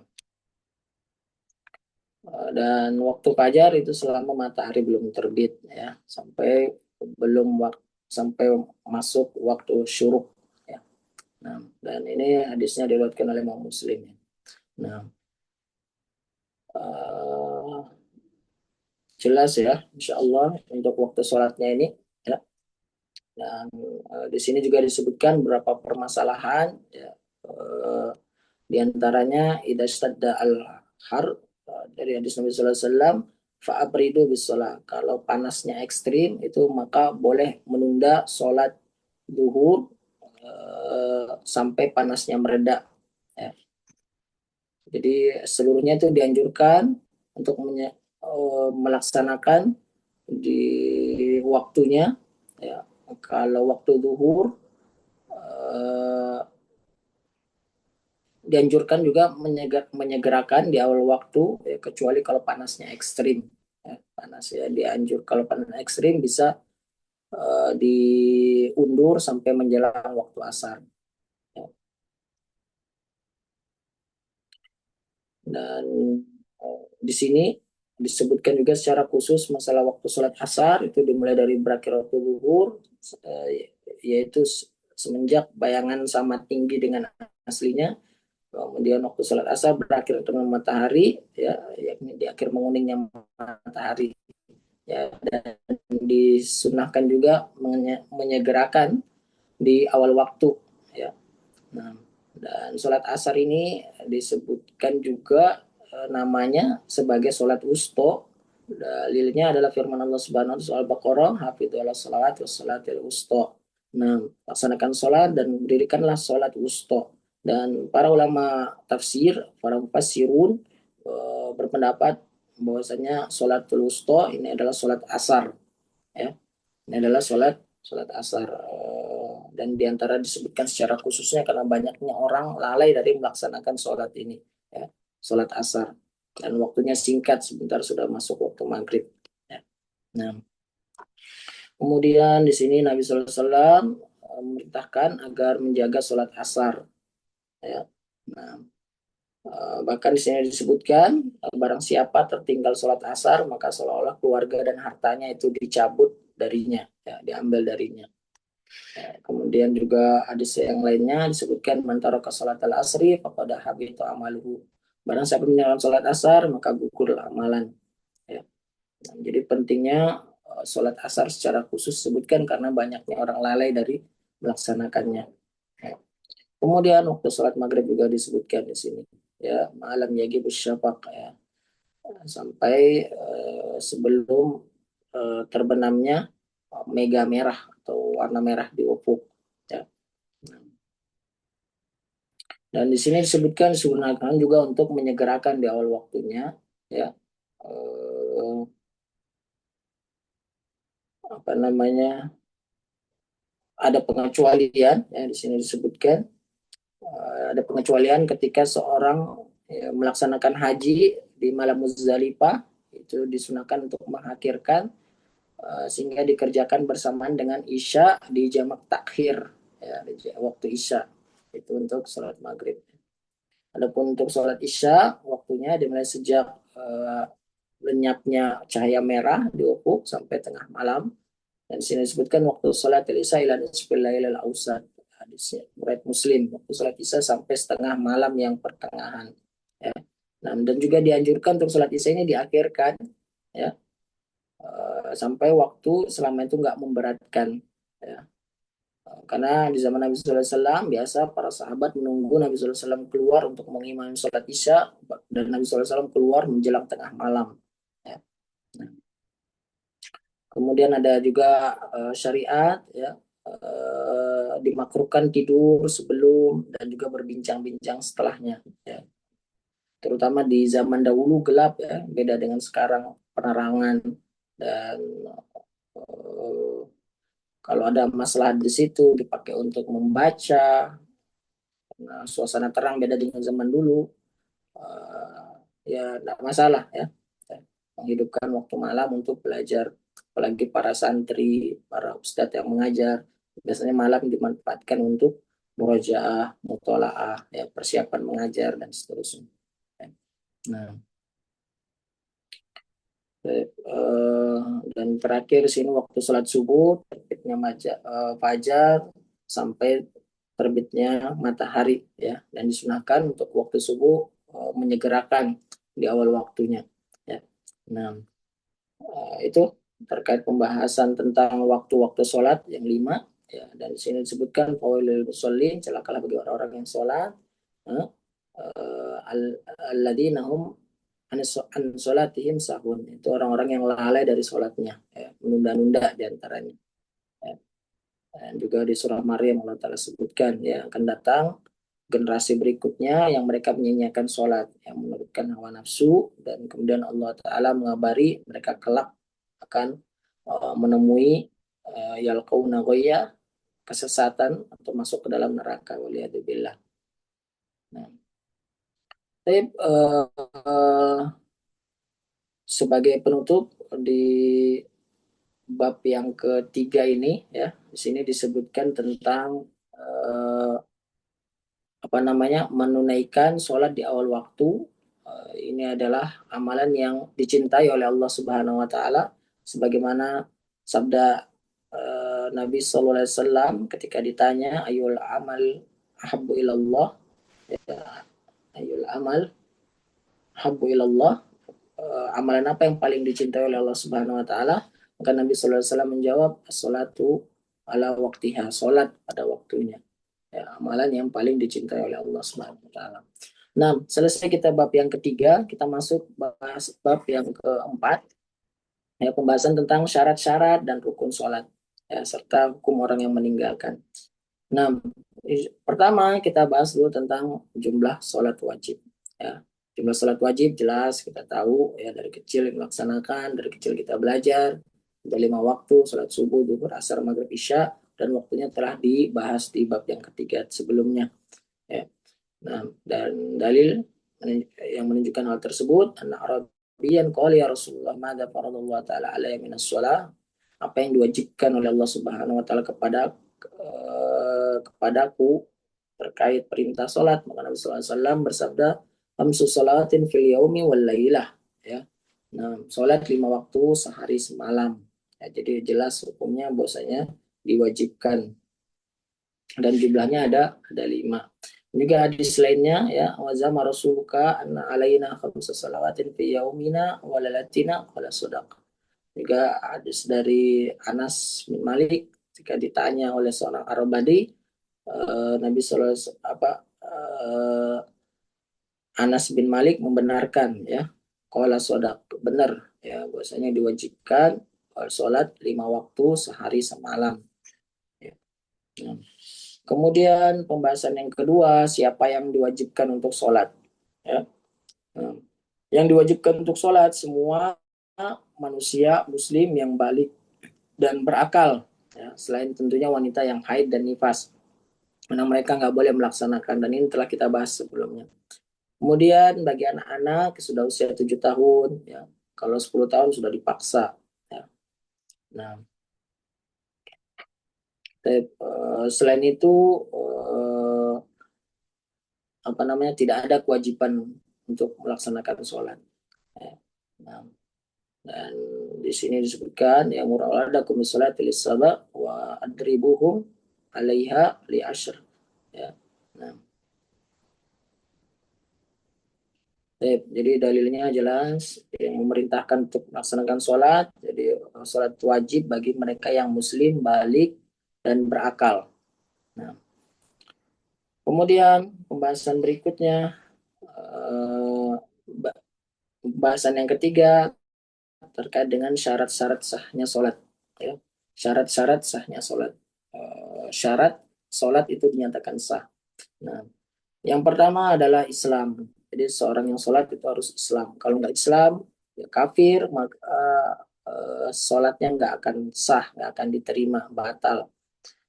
dan waktu fajar itu selama matahari belum terbit ya sampai belum sampai masuk waktu syuruk ya. Nah, dan ini hadisnya diriwayatkan oleh Imam Muslim ya. Nah, uh, jelas ya, insya Allah untuk waktu sholatnya ini ya. Dan di sini juga disebutkan beberapa permasalahan ya. Uh, di antaranya idastadda al-har dari hadis Nabi sallallahu alaihi wasallam fa'abridu bis shalah. Kalau panasnya ekstrim itu maka boleh menunda sholat duhur sampai panasnya mereda. Ya. Jadi seluruhnya itu dianjurkan untuk melaksanakan di waktunya. Ya. Kalau waktu duhur eh, dianjurkan juga menyegerakan di awal waktu ya, kecuali kalau panasnya ekstrim ya, panas ya dianjur kalau panas ekstrim bisa diundur sampai menjelang waktu asar ya. Dan di sini disebutkan juga secara khusus masalah waktu sholat asar itu dimulai dari berakhiratul zuhur yaitu semenjak bayangan sama tinggi dengan aslinya. Kemudian waktu sholat asar berakhir dengan matahari, ya, yakni di akhir menguningnya matahari. Ya, dan disunahkan juga menyegerakan di awal waktu. Ya. Nah, dan sholat asar ini disebutkan juga namanya sebagai sholat wusto. Dalilnya adalah firman Allah Subhanahu wa taala Al-Baqarah, "Hafidhu 'alas shalawati was salatil wusto." Nah, laksanakan sholat dan dirikanlah sholat wusto. Dan para ulama tafsir, para mufassirun berpendapat bahwasanya sholatul wusto ini adalah sholat asar, ya. Ini adalah sholat asar dan diantara disebutkan secara khususnya karena banyaknya orang lalai dari melaksanakan sholat ini, ya, sholat asar dan waktunya singkat sebentar sudah masuk waktu maghrib. Ya. Nah, kemudian di sini Nabi SAW memerintahkan agar menjaga sholat asar. Ya. Nah, bahkan di sini disebutkan barang siapa tertinggal sholat asar maka seolah-olah keluarga dan hartanya itu dicabut darinya, ya, diambil darinya. Ya, kemudian juga hadis yang lainnya disebutkan mantara ke sholat al asri kepada habit amaluhu. Barang siapa menjalankan sholat asar maka gugur amalan. Ya. Nah, jadi pentingnya sholat asar secara khusus disebutkan karena banyaknya orang lalai dari melaksanakannya. Ya. Kemudian waktu sholat maghrib juga disebutkan di sini. Ya, malam yagi syafaq ya. Sampai sebelum terbenamnya mega merah atau warna merah di ufuk. Ya. Dan di sini disebutkan digunakan juga untuk menyegerakan di awal waktunya, ya. Eh, apa namanya? Ada pengecualian, ya di sini disebutkan ada pengecualian ketika seorang ya, melaksanakan haji di malam Muzdalifah itu disunahkan untuk mengakhirkan sehingga dikerjakan bersamaan dengan Isya di jamak takhir ya di waktu Isya itu untuk sholat maghrib. Adapun untuk sholat Isya waktunya dimulai sejak lenyapnya cahaya merah di ufuk sampai tengah malam. Dan di sini disebutkan waktu sholat Isya ila nisfil lailil ausad. Hadisnya riwayat Muslim, waktu sholat Isya sampai setengah malam yang pertengahan. Ya. Nah, dan juga dianjurkan untuk sholat Isya ini diakhirkan ya sampai waktu selama itu nggak memberatkan. Ya. Karena di zaman Nabi Sallallahu Alaihi Wasallam biasa para sahabat menunggu Nabi Sallallahu Alaihi Wasallam keluar untuk mengimami sholat Isya dan Nabi Sallallahu Alaihi Wasallam keluar menjelang tengah malam. Ya. Nah, kemudian ada juga syariat ya dimakruhkan tidur sebelum dan juga berbincang-bincang setelahnya. Ya. Terutama di zaman dahulu gelap ya, beda dengan sekarang penerangan dan uh, kalau ada masalah di situ dipakai untuk membaca. Nah, suasana terang beda dengan zaman dulu. Ya tidak masalah ya. Menghidupkan waktu malam untuk belajar. Apalagi para santri, para ustadz yang mengajar. Biasanya malam dimanfaatkan untuk murojaah, mutolaah, ya, persiapan mengajar dan seterusnya. Nah, eh, dan terakhir sini waktu sholat subuh, terbitnya fajar sampai terbitnya matahari, ya, dan disunahkan untuk waktu subuh menyegerakan di awal waktunya, ya. Nah, itu terkait pembahasan tentang waktu-waktu sholat yang 5, ya, dan di sini disebutkan fawailul musallin, celakalah bagi orang-orang yang sholat, eh, alladzina hum an sholatihim sahun, itu orang-orang yang lalai dari sholatnya, ya, menunda-nunda diantaranya, ya. Dan juga di surah Maryam Allah Ta'ala sebutkan, ya, akan datang generasi berikutnya yang mereka menyanyiakan sholat, yang menurutkan hawa nafsu, dan kemudian Allah Ta'ala mengabari mereka kelak akan menemui yalqauna ghayya, kesesatan atau masuk ke dalam neraka, waliyadzubillah. Nah, tapi sebagai penutup di bab yang ketiga ini, ya, di sini disebutkan tentang eh, apa namanya, menunaikan sholat di awal waktu. Ini adalah amalan yang dicintai oleh Allah Subhanahu Wa Taala, sebagaimana sabda Nabi Sallallahu Alaihi Wasallam ketika ditanya ayul amal habbu ilallah, ya, ayul amal habbu ilallah, amalan apa yang paling dicintai oleh Allah Subhanahu Wa Taala, maka Nabi Sallallahu Alaihi Wasallam menjawab as-salatu ala waktiha, sholat pada waktunya, ya, amalan yang paling dicintai oleh Allah Subhanahu Wa Taala. Nah, selesai kita bab yang ketiga, kita masuk bahas bab yang keempat, ya, pembahasan tentang syarat-syarat dan rukun sholat, ya, serta hukum orang yang meninggalkan. Nah, pertama kita bahas dulu tentang jumlah sholat wajib. Ya, jumlah sholat wajib jelas kita tahu, ya, dari kecil melaksanakan, dari kecil kita belajar, ada 5 waktu, sholat subuh, zuhur, asar, maghrib, isya, dan waktunya telah dibahas di bab yang ketiga sebelumnya. Ya. Nah, dan dalil yang menunjukkan hal tersebut, anak Arabian qala ya Rasulullah madza faradallahu taala alaihi minas shalah, apa yang diwajibkan oleh Allah Subhanahu wa taala kepadaku terkait perintah salat. Maka Nabi sallallahu alaihi wasallam bersabda, "Khamsu salatin fil yaumi wal lailah." Ya. Nah, salat 5 waktu sehari semalam. Ya, jadi jelas hukumnya bahwasanya diwajibkan, dan jumlahnya ada 5. Juga hadis lainnya, ya, wazama rasuluka anna alaina khamsa salawatin fi yaumina wa lailatina qala sadaq. Juga hadis dari Anas bin Malik ketika ditanya oleh seorang Arabadi, Nabi sallallahu alaihi apa Anas bin Malik membenarkan, ya, qala sadaq, benar, ya, bahwasanya diwajibkan sholat 5 waktu sehari semalam, ya. Nah, kemudian pembahasan yang kedua, siapa yang diwajibkan untuk sholat, ya. Nah, yang diwajibkan untuk sholat semua manusia muslim yang balik dan berakal, ya, selain tentunya wanita yang haid dan nifas, karena mereka nggak boleh melaksanakan, dan ini telah kita bahas sebelumnya. Kemudian bagi anak-anak sudah usia 7 tahun, ya, kalau 10 tahun sudah dipaksa, ya. Nah, selain itu apa namanya, tidak ada kewajiban untuk melaksanakan sholat, ya. Nah, dan di sini disebutkan ya mura'adakum sholati lis-saba wa adribuhum 'alaiha li ashr, ya. Nah, jadi dalilnya jelas yang memerintahkan untuk melaksanakan sholat. Jadi sholat wajib bagi mereka yang muslim, balik, dan berakal. Nah, kemudian pembahasan berikutnya, eh, pembahasan yang ketiga terkait dengan syarat-syarat sahnya sholat. Ya. Syarat-syarat sahnya sholat. Syarat sholat itu dinyatakan sah. Nah, yang pertama adalah Islam. Jadi seorang yang sholat itu harus Islam. Kalau nggak Islam, ya kafir, maka sholatnya nggak akan sah, nggak akan diterima, batal.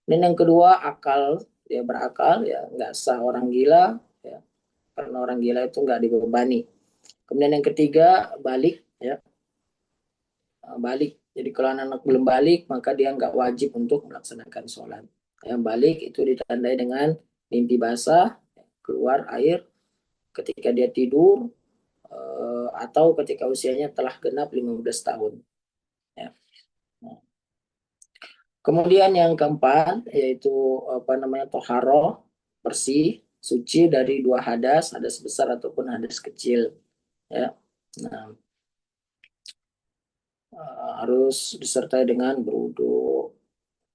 Dan yang kedua, akal. Dia berakal, ya nggak sah. Orang gila, ya, karena orang gila itu nggak dibebani. Kemudian yang ketiga, balik, ya, balik. Jadi kalau anak-anak belum balik, maka dia nggak wajib untuk melaksanakan sholat. Yang balik itu ditandai dengan mimpi basah, keluar air ketika dia tidur, atau ketika usianya telah genap 15 tahun. Ya. Kemudian yang keempat yaitu toharoh, bersih, suci dari dua hadas, hadas besar ataupun hadas kecil. Ya. Nah, harus disertai dengan berwudu,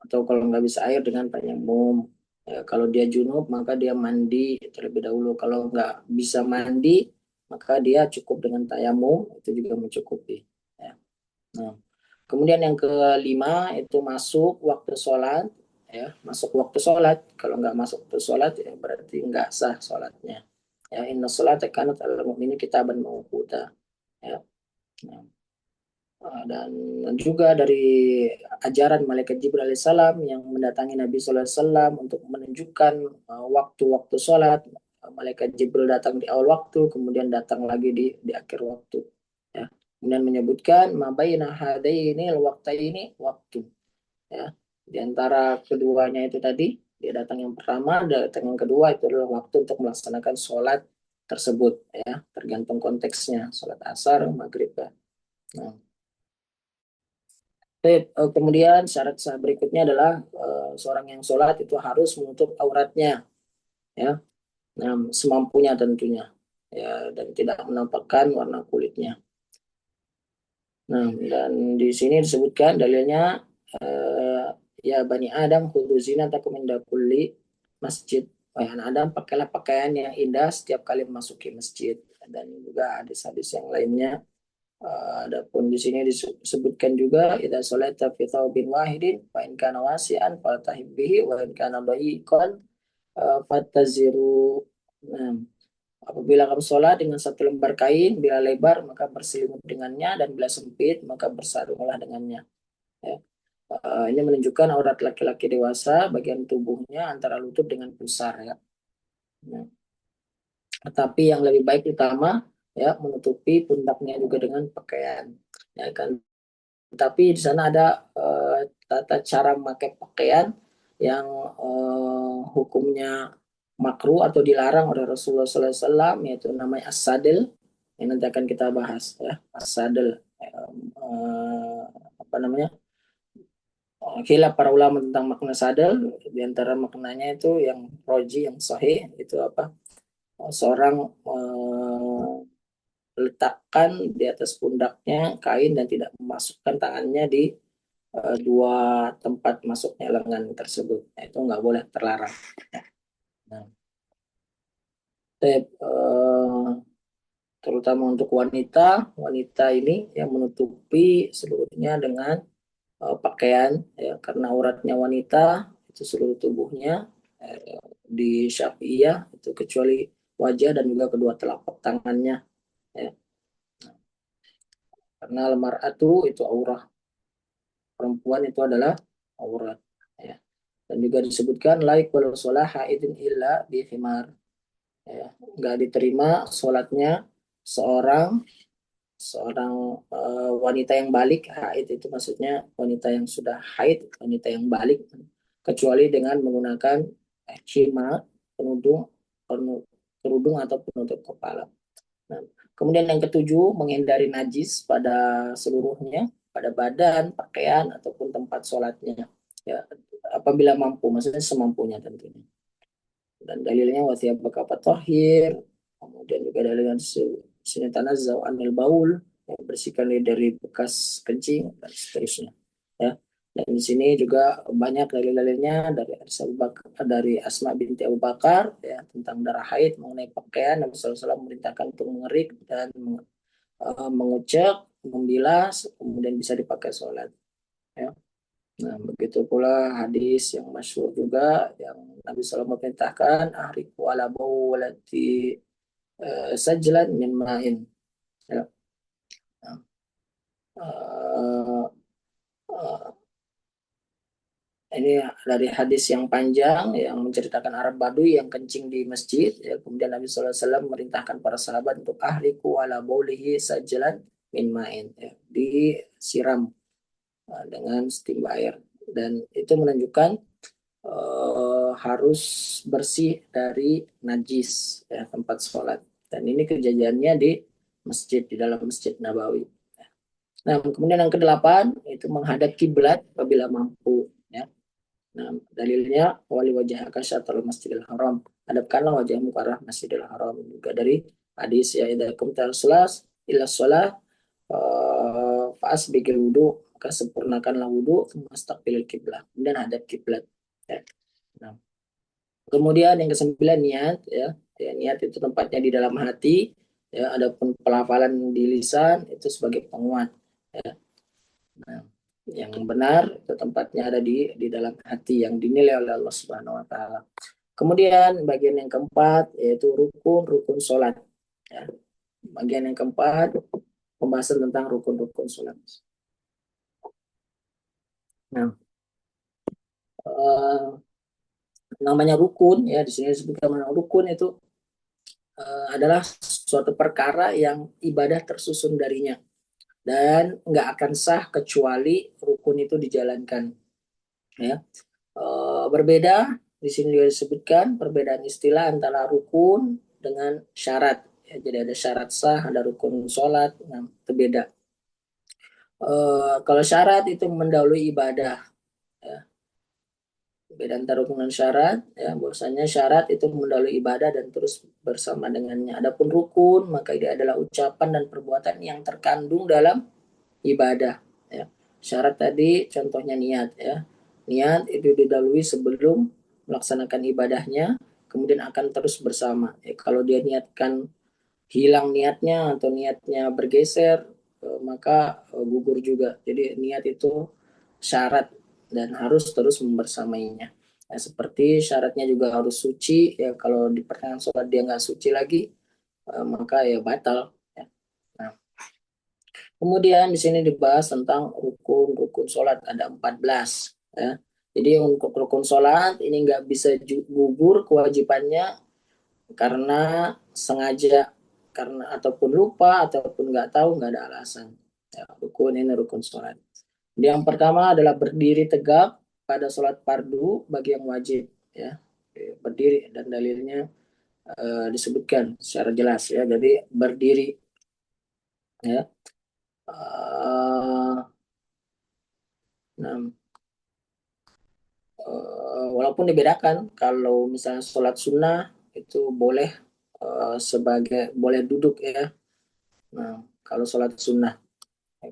atau kalau nggak bisa air dengan tayamum. Ya, kalau dia junub maka dia mandi terlebih dahulu. Kalau nggak bisa mandi maka dia cukup dengan tayamum, itu juga mencukupi. Ya. Nah, kemudian yang kelima itu masuk waktu sholat. Ya, masuk waktu sholat. Kalau nggak masuk waktu sholat ya berarti nggak sah sholatnya. Ya, inna sholat kanat alal mu'minin kitaban mawquta. Ya. Nah, dan juga dari ajaran malaikat Jibril alaihissalam yang mendatangi Nabi Sallallahu Alaihi Wasallam untuk menunjukkan waktu-waktu sholat. Malaikat Jibril datang di awal waktu, kemudian datang lagi di akhir waktu. Ya. Kemudian menyebutkan mabaina hadaini ini waktu. Ya. Di antara keduanya itu tadi, dia datang yang pertama, datang yang kedua itu adalah waktu untuk melaksanakan sholat tersebut. Ya, tergantung konteksnya, sholat asar, maghrib. Ya. Nah, kemudian syarat sah berikutnya adalah seorang yang sholat itu harus menutup auratnya, ya, nah, semampunya tentunya, ya, dan tidak menampakkan warna kulitnya. Nah, dan di sini disebutkan dalilnya, eh, ya Bani Adam khudhu zinatakum inda kulli masjid. Wahai anak Adam, pakailah pakaian yang indah setiap kali memasuki masjid. Dan juga hadis-hadis yang lainnya. Adapun di sini disebutkan juga idza shalaita fi thawbin wahidin fa in kana wasi'an fatahib bihi wa in kana dhayiqan fataziru. Nah, apabila kamu sholat dengan satu lembar kain, bila lebar maka berselimut dengannya, dan bila sempit maka bersarunglah dengannya. Ya. Ini menunjukkan aurat laki-laki dewasa bagian tubuhnya antara lutut dengan pusar, ya. Nah, tetapi yang lebih baik utama ya menutupi pundaknya juga dengan pakaian. Ya kan, tapi di sana ada tata cara memakai pakaian yang hukumnya makruh atau dilarang oleh Rasulullah SAW, yaitu namanya as-sadel, yang nanti akan kita bahas, ya, as-sadel. Apa namanya? Khilaf para ulama tentang makna sadel. Di antara maknanya itu yang roji, yang sahih itu apa? Seorang letakkan di atas pundaknya kain dan tidak memasukkan tangannya di dua tempat masuknya lengan tersebut. Nah, itu nggak boleh, terlarang. Nah, terutama untuk wanita, wanita ini yang menutupi seluruhnya dengan pakaian, ya, karena auratnya wanita itu seluruh tubuhnya, di Syafi'iyah itu kecuali wajah dan juga kedua telapak tangannya, ya. Karena almar'atu itu aurah, perempuan itu adalah aurat, ya. Dan juga disebutkan laik walau sholah haidin illa bi khimar, ya, nggak diterima sholatnya seorang seorang wanita yang balik. Haid itu maksudnya wanita yang sudah haid, wanita yang balik, kecuali dengan menggunakan khimar, penudung, kerudung atau penutup kepala. Nah, kemudian yang ketujuh, menghindari najis pada seluruhnya, pada badan, pakaian ataupun tempat sholatnya, ya, apabila mampu, maksudnya semampunya tentunya. Dan dalilnya wasiyabaka fatahhir, kemudian juga dalilnya sini tanazzau anil baul, ya, bersihkan diri dari bekas kencing dan seterusnya, ya. Dan di sini juga banyak dalil-dalilnya dari Asma binti Abu Bakar, ya, tentang darah haid mengenai pakaian. Nabi SAW memerintahkan untuk mengerik dan mengucek, membilas, kemudian bisa dipakai sholat, ya. Nah, begitu pula hadis yang masyhur juga yang Nabi SAW memerintahkan ahriku ala bawlati sajlan min ma'in. Ya. Nah, uh, uh, ini dari hadis yang panjang yang menceritakan Arab Baduy yang kencing di masjid, ya, kemudian Nabi SAW memerintahkan para sahabat untuk ahriku ala bawlihi sajlan min ma'in, ya, disiram dengan setimba air, dan itu menunjukkan harus bersih dari najis ya, tempat sholat. Dan ini kejadiannya di masjid, di dalam Masjid Nabawi. Nah, kemudian yang kedelapan itu menghadap kiblat apabila mampu ya. Nah, dalilnya wali wajhaka syatral Masjidil Haram. Hadapkanlah wajahmu ke arah Masjidil Haram. Juga dari hadis ya idza qumta salas ila shalah fa'as bigil wudu, maka sempurnakanlah wudu, mustaqbilil kiblat, kemudian hadap kiblat ya. Nah, kemudian yang kesembilan niat ya. Ya, niat itu tempatnya di dalam hati ya, adapun pelafalan di lisan itu sebagai penguat ya. Nah, yang benar itu tempatnya ada di dalam hati yang dinilai oleh Allah Subhanahu wa taala. Kemudian bagian yang keempat yaitu rukun-rukun sholat. Ya. Bagian yang keempat pembahasan tentang rukun-rukun sholat. Nah, eh, namanya rukun ya, di sini disebutkan rukun itu adalah suatu perkara yang ibadah tersusun darinya dan nggak akan sah kecuali rukun itu dijalankan ya. Berbeda di sini juga disebutkan perbedaan istilah antara rukun dengan syarat ya, jadi ada syarat sah, ada rukun sholat. Nah, itu beda. Kalau syarat itu mendahului ibadah ya. Beda antara rukun dan syarat ya, bahwasanya syarat itu mendahului ibadah dan terus bersama dengannya. Adapun rukun maka dia adalah ucapan dan perbuatan yang terkandung dalam ibadah ya. Syarat tadi contohnya niat ya. Niat itu didahului sebelum melaksanakan ibadahnya, kemudian akan terus bersama. Ya, kalau dia niatkan hilang niatnya atau niatnya bergeser, maka gugur juga. Jadi niat itu syarat dan harus terus membersamainya. Ya, seperti syaratnya juga harus suci. Ya, kalau di pertengahan sholat dia nggak suci lagi, maka ya batal. Ya. Nah, kemudian di sini dibahas tentang rukun-rukun sholat ada 14. Ya. Jadi untuk rukun sholat ini nggak bisa gugur kewajibannya karena sengaja, karena ataupun lupa ataupun nggak tahu, nggak ada alasan. Ya, rukun ini rukun sholat. Yang pertama adalah berdiri tegak pada sholat fardu bagi yang wajib. Ya, berdiri dan dalilnya disebutkan secara jelas ya. Jadi berdiri ya. Uh, nah, walaupun dibedakan kalau misalnya sholat sunnah itu boleh sebagai boleh duduk ya. Nah, kalau sholat sunnah,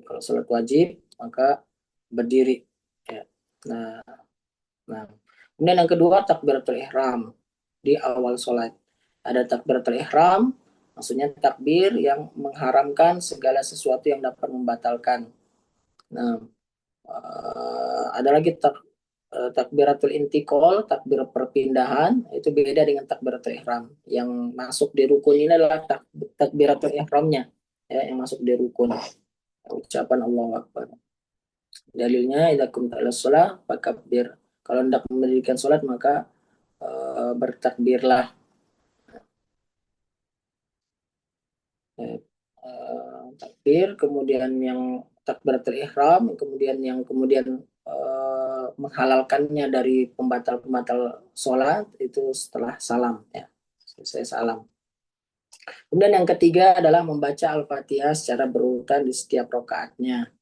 kalau sholat wajib maka berdiri ya. Nah, nah. Kemudian yang kedua takbiratul ihram di awal sholat. Ada takbiratul ihram, maksudnya takbir yang mengharamkan segala sesuatu yang dapat membatalkan. Nah, ada lagi takbiratul intikal, takbir perpindahan, itu beda dengan takbiratul ihram. Yang masuk di rukun ini adalah takbiratul ihramnya, ya, yang masuk di rukun. Ucapan Allahu Akbar. Dalilnya, idza kumta ila shalah fakabbir. Kalau hendak mendirikan sholat maka bertakbirlah. Takbir, kemudian yang takbiratul ihram, kemudian yang kemudian menghalalkannya dari pembatal-pembatal sholat itu setelah salam ya, selesai salam. Kemudian yang ketiga adalah membaca Al-Fatihah secara berurutan di setiap rakaatnya.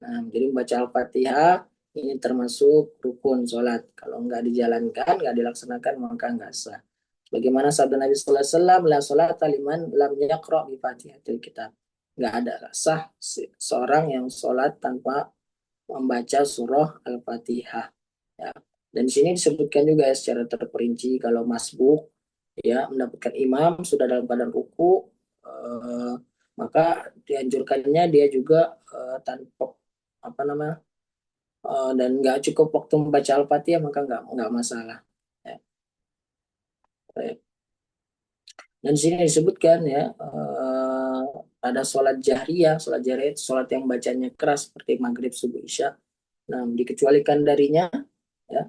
Nah, jadi membaca Al-Fatihah ini termasuk rukun sholat. Kalau nggak dijalankan, nggak dilaksanakan, maka nggak sah. Bagaimana sabda Nabi Sallallahu Alaihi Wasallam, la sholat liman lam yaqra bi Fatihatil Kitab. Nggak ada sah seorang yang sholat tanpa membaca surah Al-Fatihah. Ya. Dan di sini disebutkan juga ya, secara terperinci kalau masbuk ya mendapatkan imam sudah dalam keadaan ruku, maka dianjurkannya dia juga tanpa apa namanya dan nggak cukup waktu membaca Al-Fatihah maka nggak masalah. Ya. Dan di sini disebutkan ya ada sholat jahriyah itu sholat yang bacanya keras seperti maghrib, subuh, isya. Nah, dikecualikan darinya ya.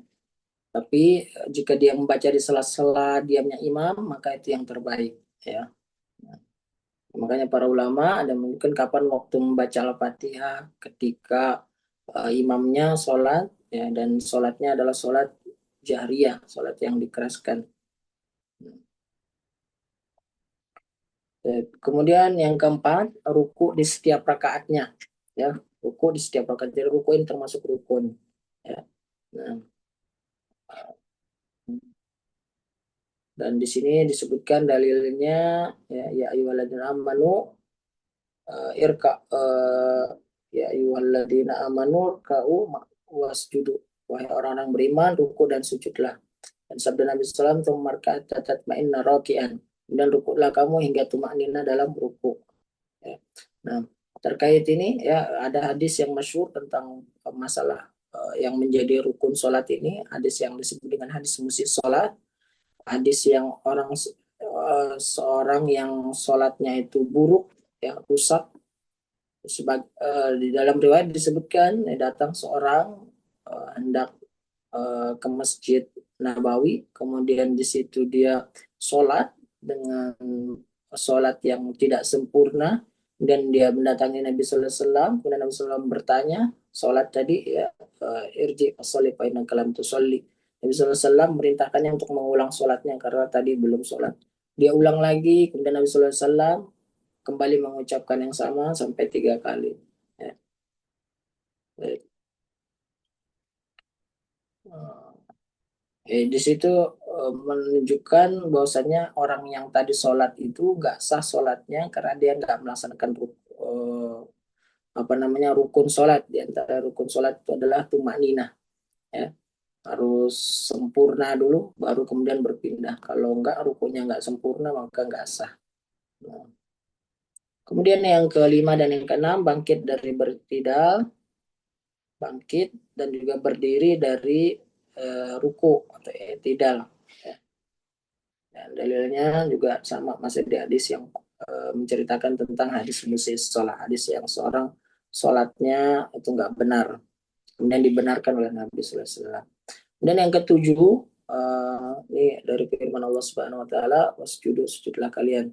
Tapi jika dia membaca di sela-sela diamnya imam maka itu yang terbaik ya. Nah, makanya para ulama ada menunjukkan kapan waktu membaca Al-Fatihah ketika imamnya sholat, ya, dan sholatnya adalah sholat jahriyah, sholat yang dikeraskan. Kemudian yang keempat, ruku di setiap rakaatnya, ya, ruku di setiap rakaat. Jadi ruku ini termasuk rukun, ya. Nah, dan di sini disebutkan dalilnya, ya ayyuhalladzina amanu irka ya ayyuhalladzina amanu ka'u wasjudu, wahai orang-orang beriman, ruku dan sujudlah. Dan sabda Nabi SAW, tumarka tatma'inna raki'an, dan rukuklah kamu hingga tumaknina dalam ruku, ya. Nah, terkait ini, ya, ada hadis yang masyhur tentang masalah yang menjadi rukun sholat ini, hadis yang disebut dengan hadis musis sholat, hadis yang seorang yang sholatnya itu buruk, ya, rusak. Di dalam riwayat disebutkan, datang seorang hendak ke Masjid Nabawi, kemudian di situ dia sholat dengan sholat yang tidak sempurna, dan dia mendatangi Nabi Sallallahu Alaihi Wasallam, kemudian Nabi Sallallahu Alaihi Wasallam bertanya, sholat tadi, ya, irji asoli paina kalam tu soli. Nabi Sallallahu Alaihi Wasallam merintahkannya untuk mengulang sholatnya karena tadi belum sholat. Dia ulang lagi, kemudian Nabi Sallallahu Alaihi Wasallam kembali mengucapkan yang sama sampai 3 kali. Ya. Di situ menunjukkan bahwasanya orang yang tadi sholat itu nggak sah sholatnya karena dia nggak melaksanakan apa namanya rukun sholat. Di antara rukun sholat itu adalah tumak ninah, ya, harus sempurna dulu baru kemudian berpindah. Kalau nggak, rukunnya nggak sempurna, maka nggak sah. Nah, kemudian yang kelima dan yang keenam, bangkit dari bertidal, bangkit dan juga berdiri dari ruku atau i'tidal. Dan dalilnya juga sama, masih di hadis yang menceritakan tentang hadis musis sholat, hadis yang seorang sholatnya itu nggak benar, kemudian dibenarkan oleh Nabi Sallallahu Alaihi Wasallam. Dan yang ketujuh, ini dari firman Allah Subhanahu Wa Taala, wasjudu, sujudlah kalian.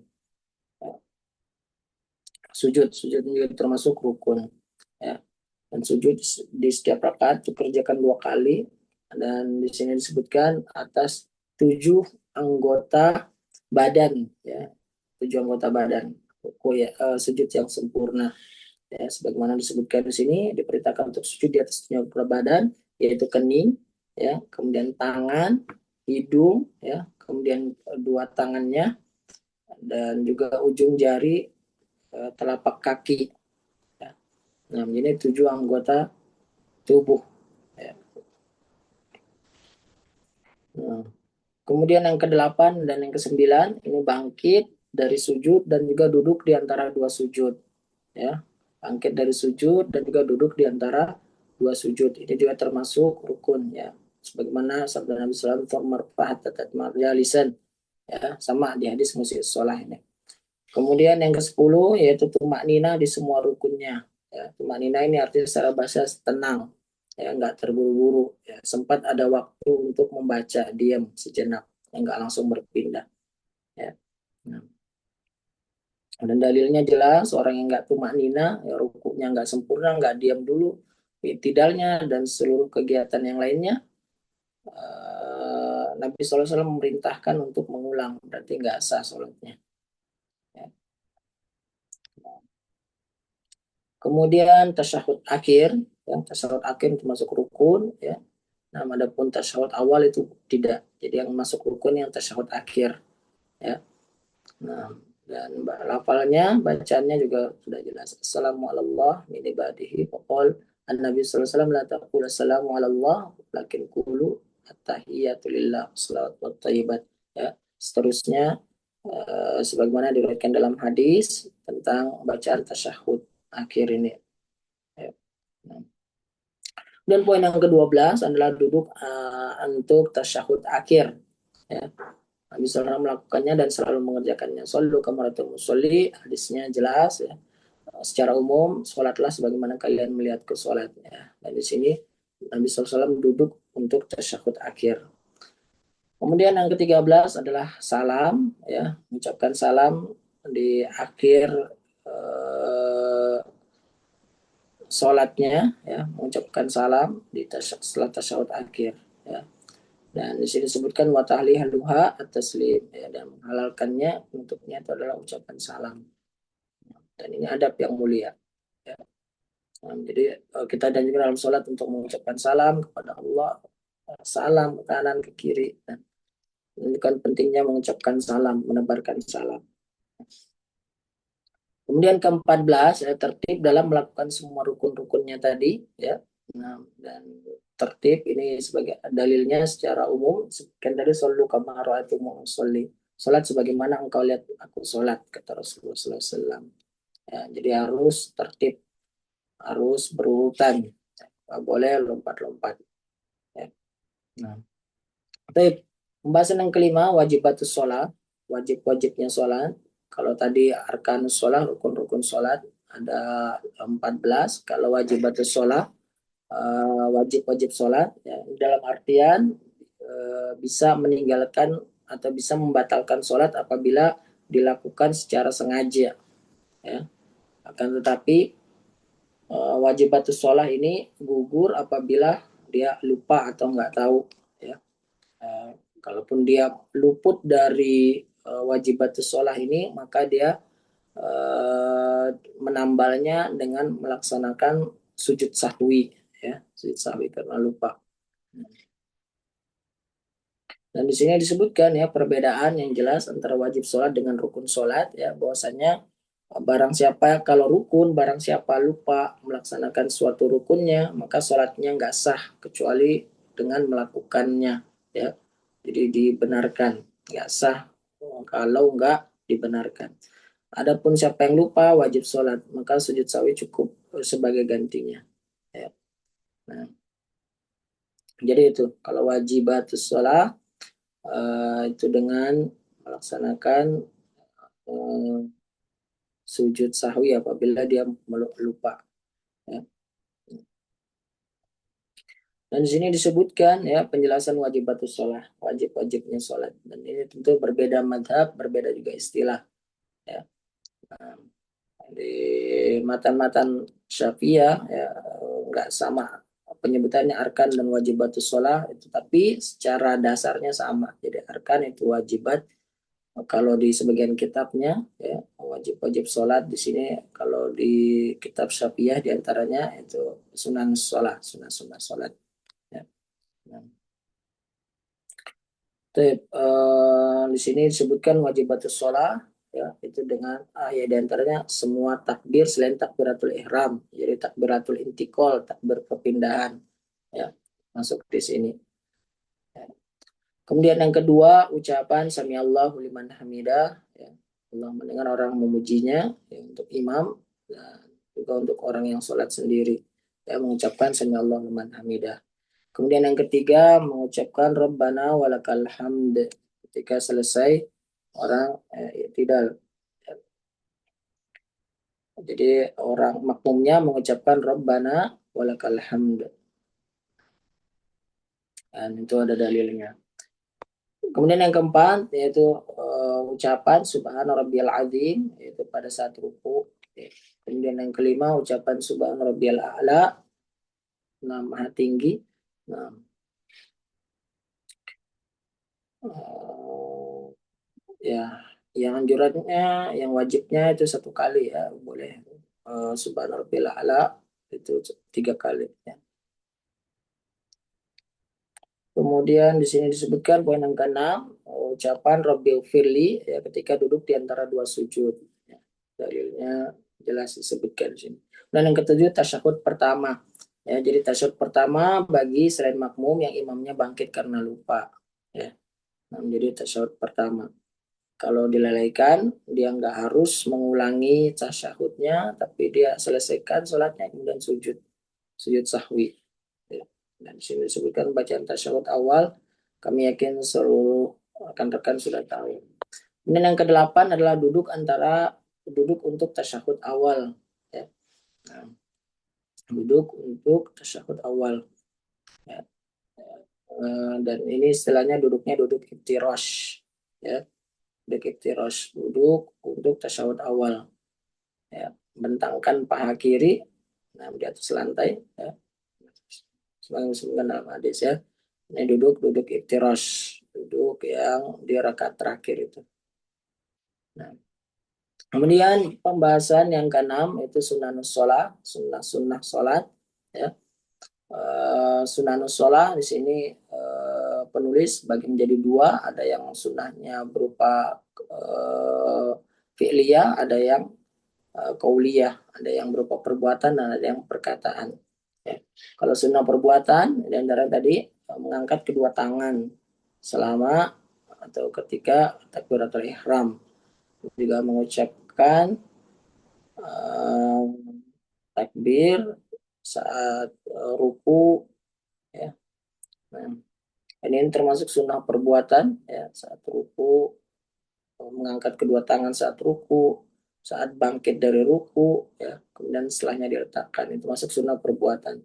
Sujud juga termasuk rukun, ya. Dan sujud di setiap rakaat dikerjakan 2 kali, dan di sini disebutkan atas 7 anggota badan, ya, 7 anggota badan, ruku, ya, sujud yang sempurna, ya, sebagaimana disebutkan di sini, diperintahkan untuk sujud di atas 7 anggota badan, yaitu kening, ya, kemudian tangan, hidung, ya, kemudian 2 tangannya, dan juga ujung jari telapak kaki, ya. Nah, ini 7 anggota tubuh, ya. Nah, kemudian yang ke-8 dan yang ke-9 ini bangkit dari sujud dan juga duduk di antara 2 sujud, ya. Bangkit dari sujud dan juga duduk di antara 2 sujud. Ini juga termasuk rukun, ya. Sebagaimana sabda Nabi SAW, ya, sama di hadis musis sholat ini. Kemudian yang ke-10 yaitu tumak nina di semua rukunnya. Ya, tumak nina ini artinya secara bahasa tenang, ya, nggak terburu-buru, ya, sempat ada waktu untuk membaca, diam sejenak, ya, nggak langsung berpindah, ya. Nah, dan dalilnya jelas, orang yang nggak tumak nina, ya, rukunya nggak sempurna, nggak diam dulu, tidalnya dan seluruh kegiatan yang lainnya, Nabi SAW memerintahkan untuk mengulang, berarti nggak sah sholatnya, ya. Kemudian tasyahud akhir, ya, tasyahud akhir termasuk rukun, ya. Nah, adapun tasyahud awal itu tidak. Jadi yang masuk rukun yang tasyahud akhir, ya. Nah, dan lafalnya, bacaannya juga sudah jelas. Assalamualaikum min ibadihi faqal an-nabi sallallahu alaihi wasallam la taqulu assalamu ala Allah lakin qulu at-tahiyatu lillah salawat wa thayyibat, ya. Seterusnya sebagaimana diriwayatkan dalam hadis tentang bacaan tasyahud akhir ini, ya. Nah, dan poin yang ke-12 adalah duduk untuk tasyahud akhir, ya. Nabi SAW melakukannya dan selalu mengerjakannya. Sallu kama ra'aytumuni usolli, hadisnya jelas, ya. Secara umum, sholatlah sebagaimana kalian melihat ke sholatnya. Dan di sini Nabi SAW duduk untuk tasyahud akhir. Kemudian yang ke-13 adalah salam, ya, mengucapkan salam di akhir sholatnya, ya, mengucapkan salam setelah tasyahud akhir, ya. Dan di sini disebutkan wa tahliluha at-taslim, ya, dan menghalalkannya untuknya itu adalah ucapan salam. Dan ini adab yang mulia, ya. Nah, jadi kita dan juga dalam sholat untuk mengucapkan salam kepada Allah, salam ke kanan ke kiri, dan menunjukkan pentingnya mengucapkan salam, menebarkan salam. Kemudian ke-14, tertib dalam melakukan semua rukun-rukunnya tadi, ya. Nah, dan tertib ini sebagai dalilnya secara umum, sekian dari shollu kama ra'aitumuni sholli. Salat sebagaimana engkau lihat aku salat, kata Rasulullah SAW. Ya, jadi harus tertib, harus berurutan, nggak boleh lompat-lompat. Ya. Nah, pembahasan yang kelima, wajibatus sholat, wajib-wajibnya sholat. Kalau tadi arkanus sholat, rukun-rukun sholat ada 14. Kalau wajibatus sholat, wajib-wajib sholat, ya, dalam artian bisa meninggalkan atau bisa membatalkan sholat apabila dilakukan secara sengaja, ya. Akan tetapi wajibatus sholat ini gugur apabila dia lupa atau nggak tahu, ya. Kalaupun dia luput dari wajibatus sholat ini, maka dia menambalnya dengan melaksanakan sujud sahwi, ya, sujud sahwi karena lupa. Dan di sini disebutkan, ya, perbedaan yang jelas antara wajib sholat dengan rukun sholat, ya, bahwasanya barang siapa kalau rukun, barang siapa lupa melaksanakan suatu rukunnya, maka sholatnya nggak sah kecuali dengan melakukannya, ya. Jadi dibenarkan, nggak sah kalau nggak dibenarkan. Adapun siapa yang lupa wajib sholat, maka sujud sawi cukup sebagai gantinya, ya. Nah, jadi itu kalau wajibatus sholat itu dengan melaksanakan eh, sujud sahwi apabila dia lupa, ya. Dan di sini disebutkan, ya, penjelasan wajibatus sholat, wajib-wajibnya sholat. Dan ini tentu berbeda madhab, berbeda juga istilah, ya. Nah, di matan-matan Syafi'iyah, ya, nggak sama penyebutannya arkan dan wajibatus sholat itu, tapi secara dasarnya sama. Jadi arkan itu wajibat. Kalau di sebagian kitabnya, ya, wajib-wajib sholat di sini, kalau di kitab Syafi'iyah diantaranya itu sunan sholat, sunnah-sunnah sholat, ya. Nah, di sini disebutkan wajibatus sholat, ya, itu dengan ya diantaranya semua takbir selain takbiratul ihram, jadi takbiratul intikal, takbir perpindahan, ya, masuk di sini. Ya. Kemudian yang kedua, ucapan sami Allahu liman hamidah, ya. Allah mendengar orang memujinya, ya, untuk imam dan juga untuk orang yang sholat sendiri, ya, mengucapkan sami Allahu liman hamidah. Kemudian yang ketiga, mengucapkan Rabbana walakal hamd ketika selesai orang i'tidal. Jadi orang makmumnya mengucapkan Rabbana walakal hamd. Dan itu ada dalilnya. Kemudian yang keempat yaitu ucapan Subhana rabbiyal azim, yaitu pada saat ruku. Kemudian yang kelima ucapan Subhana rabbiyal a'la, nah, maha tinggi. Nah, ya, yang anjurannya, yang wajibnya itu satu kali, ya, boleh Subhana rabbiyal a'la itu 3 kali, ya. Kemudian di sini disebutkan poin yang keenam, ucapan Rabbil Firli, ya, ketika duduk di antara dua sujud. Ya, dalilnya jelas disebutkan di sini. Dan yang ketujuh, tasyahud pertama. Ya, jadi tasyahud pertama bagi selain makmum yang imamnya bangkit karena lupa. Ya, nah, menjadi tasyahud pertama. Kalau dilalaikan, dia nggak harus mengulangi tasyahudnya, tapi dia selesaikan sholatnya kemudian sujud, sujud sahwi. Ya. Dan di sini disebutkan bacaan tasyahud awal, kami yakin seluruh rekan-rekan sudah tahu. Kemudian yang kedelapan adalah duduk untuk tasyahud awal. Ya. Nah, duduk untuk tasyahud awal. Ya. Dan ini istilahnya duduknya duduk iftirash. Ya. Duduk iftirash, duduk untuk tasyahud awal. Ya. Bentangkan paha kiri, Nah, di atas lantai, ya. Sebagai disebutkan dalam hadis ya. Ini duduk iftirash, duduk yang di rakaat terakhir itu. Nah, kemudian pembahasan yang keenam itu sunanus sholat, sunnah sholat. Ya. Sunanus sholat di sini penulis bagi menjadi dua, ada yang sunnahnya berupa fi'liyah, ada yang kauliyah, ada yang berupa perbuatan dan ada yang perkataan. Ya. Kalau sunnah perbuatan, di antara tadi mengangkat kedua tangan selama atau ketika takbiratul ihram, juga mengucapkan uh, takbir saat ruku, ya. Nah, ini termasuk sunnah perbuatan, ya, saat ruku, mengangkat kedua tangan saat ruku, saat bangkit dari ruku, ya, kemudian setelahnya diletakkan, itu masuk sunnah perbuatan.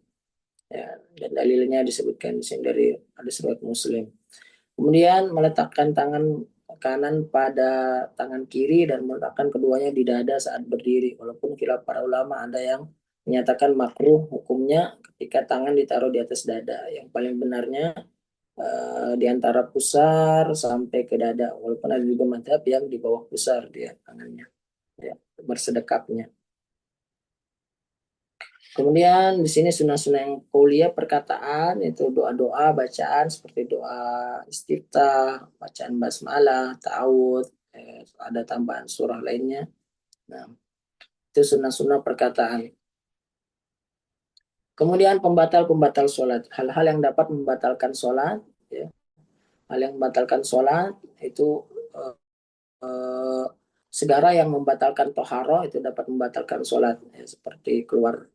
Ya, dan dalilnya disebutkan di sini dari hadis riwayat Muslim. Kemudian meletakkan tangan kanan pada tangan kiri dan meletakkan keduanya di dada saat berdiri. Walaupun khilaf para ulama, ada yang menyatakan makruh hukumnya ketika tangan ditaruh di atas dada. Yang paling benarnya di antara pusar sampai ke dada. Walaupun ada juga madhab yang di bawah pusar dia tangannya, ya, bersedekapnya. Kemudian di sini sunnah-sunnah yang kuliah perkataan itu doa-doa bacaan seperti doa istiftah, bacaan basmalah, ta'awudz, ada tambahan surah lainnya. Nah, itu sunnah-sunnah perkataan. Kemudian pembatal-pembatal sholat, hal-hal yang dapat membatalkan sholat, ya. Hal yang membatalkan sholat itu eh, segala yang membatalkan toharo itu dapat membatalkan sholat, ya, seperti keluar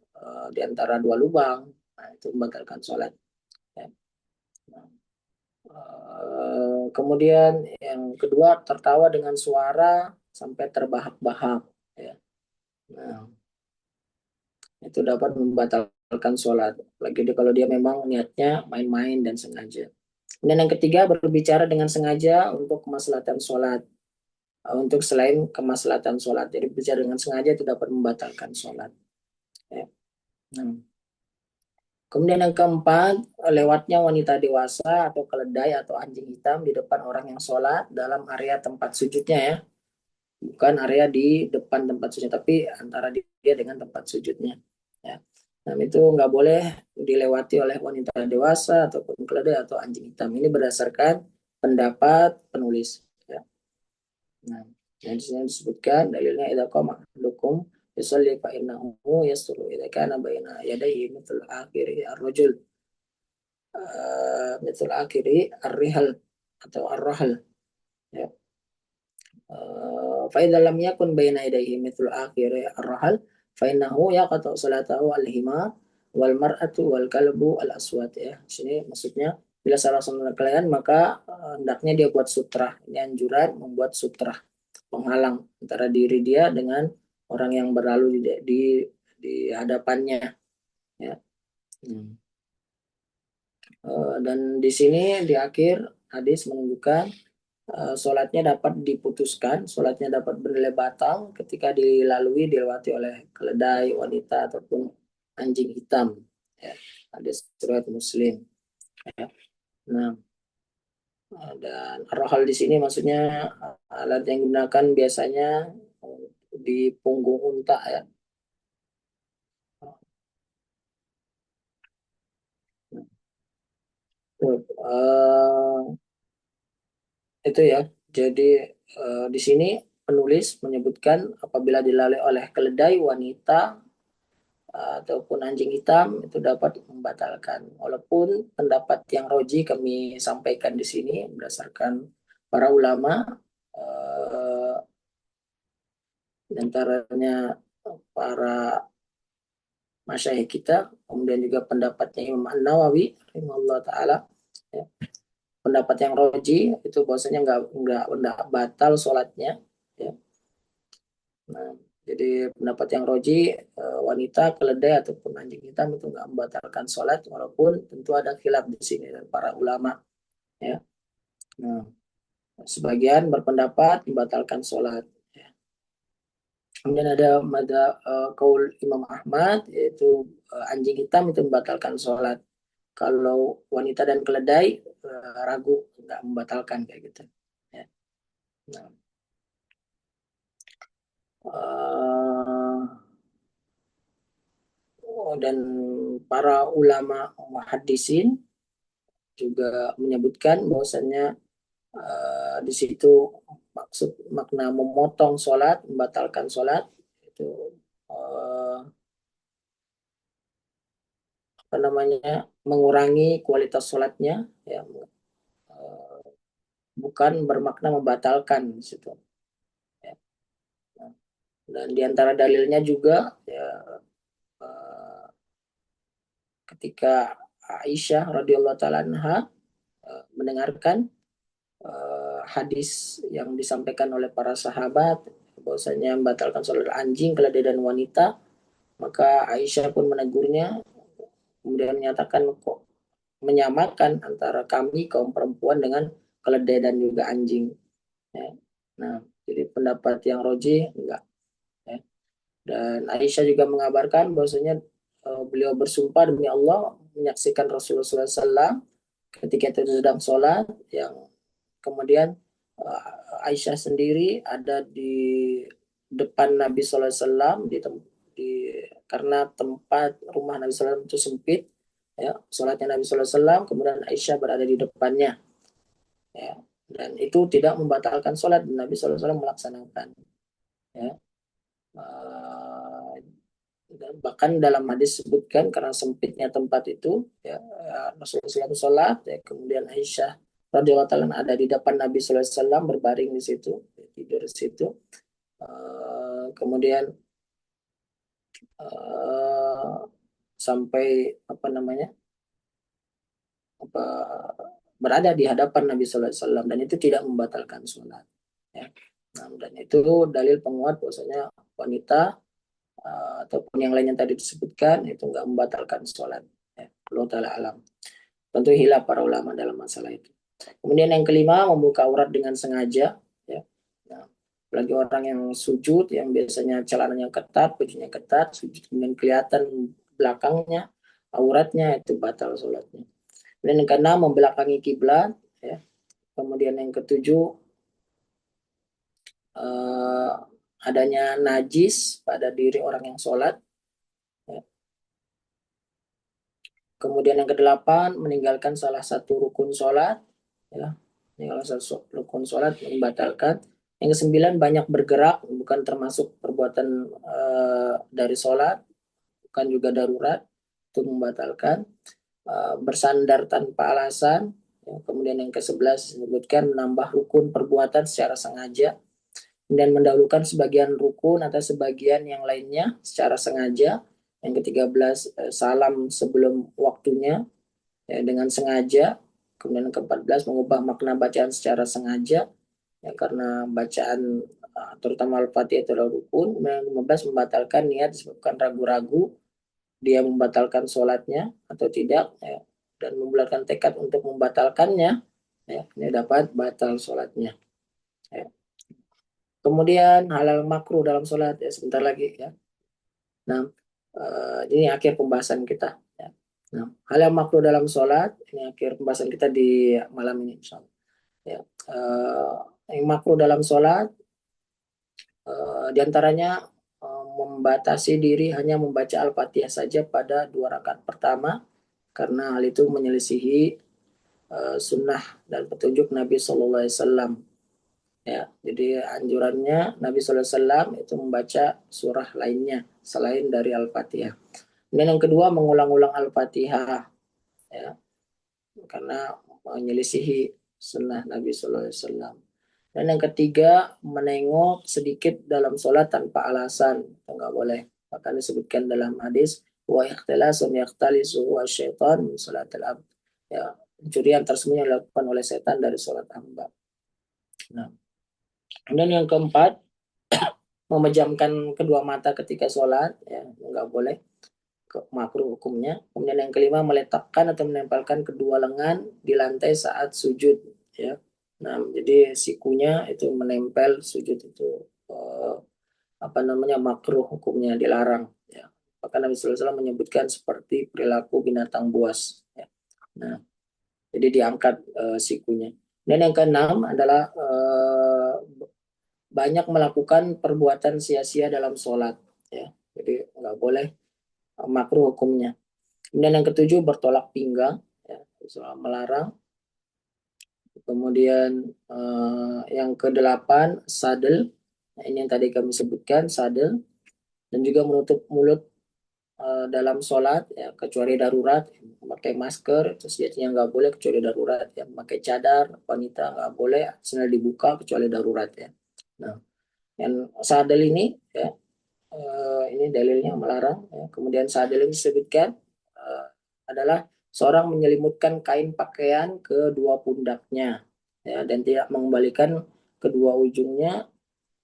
di antara dua lubang, nah, itu membatalkan sholat. Ya. Kemudian yang kedua tertawa dengan suara sampai terbahak-bahak. Ya. Nah, itu dapat membatalkan sholat. Lagi kalau dia memang niatnya main-main dan sengaja. Dan yang ketiga berbicara dengan sengaja untuk kemaslahatan sholat. Untuk selain kemaslahatan sholat. Jadi berbicara dengan sengaja itu dapat membatalkan sholat. Ya. Nah. Kemudian yang keempat, lewatnya wanita dewasa atau keledai atau anjing hitam di depan orang yang sholat dalam area tempat sujudnya, ya. Bukan area di depan tempat sujud, tapi antara dia dengan tempat sujudnya. Ya. Nah, itu nggak boleh dilewati oleh wanita dewasa ataupun keledai atau anjing hitam. Ini berdasarkan pendapat penulis. Ya. Nah, yang di sini disebutkan dalilnya idza qama ahadukum yusalli fa innahu yasru idza kana baina yadayhi mithl akhiri ar-rajul mithl akhiri ar-rihal atau ar-rahal, ya. Fa idza lam yakun baina yadayhi mithl akhiri ar-rahal fa innahu yaqta salatahu al-hima wal mar'atu wal kalbu al-aswad, ya. Sini maksudnya bila salah seorang kalian maka hendaknya dia buat sutra. Ini anjuran membuat sutra penghalang antara diri dia dengan orang yang berlalu di hadapannya, ya. Dan di sini di akhir hadis menunjukkan sholatnya dapat diputuskan, sholatnya dapat bernilai batal ketika dilewati oleh keledai, wanita ataupun anjing hitam, ya. Hadis riwayat Muslim, ya. Nah, dan rohal di sini maksudnya alat yang digunakan biasanya di punggung unta, ya. Uh, itu, ya. Jadi di sini penulis menyebutkan apabila dilalui oleh keledai, wanita ataupun anjing hitam itu dapat membatalkan. Walaupun pendapat yang roji kami sampaikan di sini berdasarkan para ulama, di antaranya para masyayikh kita, kemudian juga pendapatnya Imam An-Nawawi rahimahullah taala, ya. Pendapat yang roji itu bahwasanya nggak batal sholatnya, ya. Nah, jadi pendapat yang roji, wanita keledai ataupun anjing hitam itu nggak membatalkan sholat, walaupun tentu ada khilaf di sini dari para ulama, ya. Nah, sebagian berpendapat membatalkan sholat, ya. Kemudian ada kaul Imam Ahmad, yaitu anjing hitam itu membatalkan sholat. Kalau wanita dan keledai ragu, nggak membatalkan kayak gitu. Ya. Nah, eh, dan para ulama muhaddisin juga menyebutkan bahwasannya di situ maksud makna memotong sholat, membatalkan sholat itu eh, apa namanya, mengurangi kualitas sholatnya, ya, eh, bukan bermakna membatalkan di situ. Ya. Dan di antara dalilnya juga, ya, eh, ketika Aisyah radhiyallahu taala anha mendengarkan hadis yang disampaikan oleh para sahabat bahwasanya membatalkan sholat anjing, keledai dan wanita, maka Aisyah pun menegurnya, kemudian menyatakan kok menyamakan antara kami kaum perempuan dengan keledai dan juga anjing. Ya. Nah, jadi pendapat yang roji enggak. Ya. Dan Aisyah juga mengabarkan bahwasanya beliau bersumpah demi Allah menyaksikan Rasulullah SAW ketika itu sedang sholat, yang kemudian Aisyah sendiri ada di depan Nabi SAW di karena tempat rumah Nabi SAW itu sempit, ya, sholatnya Nabi SAW, kemudian Aisyah berada di depannya, ya, dan itu tidak membatalkan sholat, Nabi SAW melaksanakan, ya. Uh, Bahkan dalam hadis sebutkan karena sempitnya tempat itu, ya, Rasulullah SAW sholat, ya, kemudian Aisyah radhiyallahu taala ada di depan Nabi SAW berbaring di situ, tidur di situ. Kemudian uh, sampai apa namanya, apa, berada di hadapan Nabi SAW dan itu tidak membatalkan sholat. Ya. Nah, dan itu dalil penguat bahwasanya wanita ataupun yang lain yang tadi disebutkan itu nggak membatalkan sholat. Ya. Allah Ta'ala alam. Tentu hilaf para ulama dalam masalah itu. Kemudian yang kelima, membuka aurat dengan sengaja. Ya. Nah, apalagi orang yang sujud, yang biasanya celananya ketat, bajunya ketat, sujud kemudian kelihatan belakangnya, auratnya, itu batal sholatnya. Kemudian yang keenam, membelakangi kiblat. Ya. Kemudian yang ketujuh, eh, adanya najis pada diri orang yang sholat. Ya. Kemudian yang kedelapan, meninggalkan salah satu rukun sholat. Ya. Meninggalkan salah satu rukun sholat membatalkan. Yang kesembilan, banyak bergerak, bukan termasuk perbuatan dari sholat, bukan juga darurat, itu membatalkan. Bersandar tanpa alasan. Ya. Kemudian yang ke-11 disebutkan menambah rukun perbuatan secara sengaja dan mendahulukan sebagian rukun atau sebagian yang lainnya secara sengaja. Yang ke-13 salam sebelum waktunya, ya, dengan sengaja. Kemudian yang ke-14 mengubah makna bacaan secara sengaja, ya, karena bacaan terutama Al-Fatihah itu adalah rukun. Kemudian yang ke-15 membatalkan niat disebabkan ragu-ragu dia membatalkan sholatnya atau tidak, ya, dan membulatkan tekad untuk membatalkannya, ya, ini dapat batal sholatnya. Ya. Kemudian halal makruh dalam sholat, ya, sebentar lagi, ya. Nah, ini akhir pembahasan kita. Ya. Nah, hal yang makruh dalam sholat, ini akhir pembahasan kita di malam ini, insyaallah. Ya. Yang makruh dalam sholat, diantaranya membatasi diri hanya membaca Al-Fatihah saja pada 2 rakaat pertama, karena hal itu menyelisihi sunnah dan petunjuk Nabi Shallallahu Alaihi Wasallam. Ya, jadi anjurannya Nabi Shallallahu Alaihi Wasallam itu membaca surah lainnya selain dari Al-Fatihah. Dan yang kedua, mengulang-ulang Al-Fatihah, ya, karena menyelisihi sunnah Nabi Shallallahu Alaihi Wasallam. Dan yang ketiga, menengok sedikit dalam sholat tanpa alasan, enggak boleh. Maka disebutkan dalam hadis, wa ikhtilasun yakhtalisuhu wa syaitan min sholatil abd. Ya, pencurian tersembunyi yang dilakukan oleh setan dari sholat hamba. Nah, dan yang keempat, memejamkan kedua mata ketika sholat, ya, enggak boleh, makruh hukumnya. Kemudian yang kelima, meletakkan atau menempelkan kedua lengan di lantai saat sujud, ya. Nah, jadi sikunya itu menempel sujud itu. makruh hukumnya, dilarang ya. Maka Nabi sallallahu alaihi wasallam menyebutkan seperti perilaku binatang buas ya. Nah, jadi diangkat sikunya. Dan yang keenam adalah banyak melakukan perbuatan sia-sia dalam sholat ya. Jadi nggak boleh, makruh hukumnya. Kemudian yang ketujuh bertolak pinggang ya, melarang. Kemudian yang kedelapan sadel. Nah, ini yang tadi kami sebutkan, sadel, dan juga menutup mulut dalam sholat ya, kecuali darurat. Memakai masker itu sejatinya nggak boleh kecuali darurat ya. Memakai cadar wanita nggak boleh, sendal dibuka kecuali darurat ya. Nah, yang sadel ini ya, ini dalilnya melarang ya. Kemudian sadel ini disebutkan adalah seorang menyelimutkan kain pakaian ke dua pundaknya ya, dan tidak mengembalikan kedua ujungnya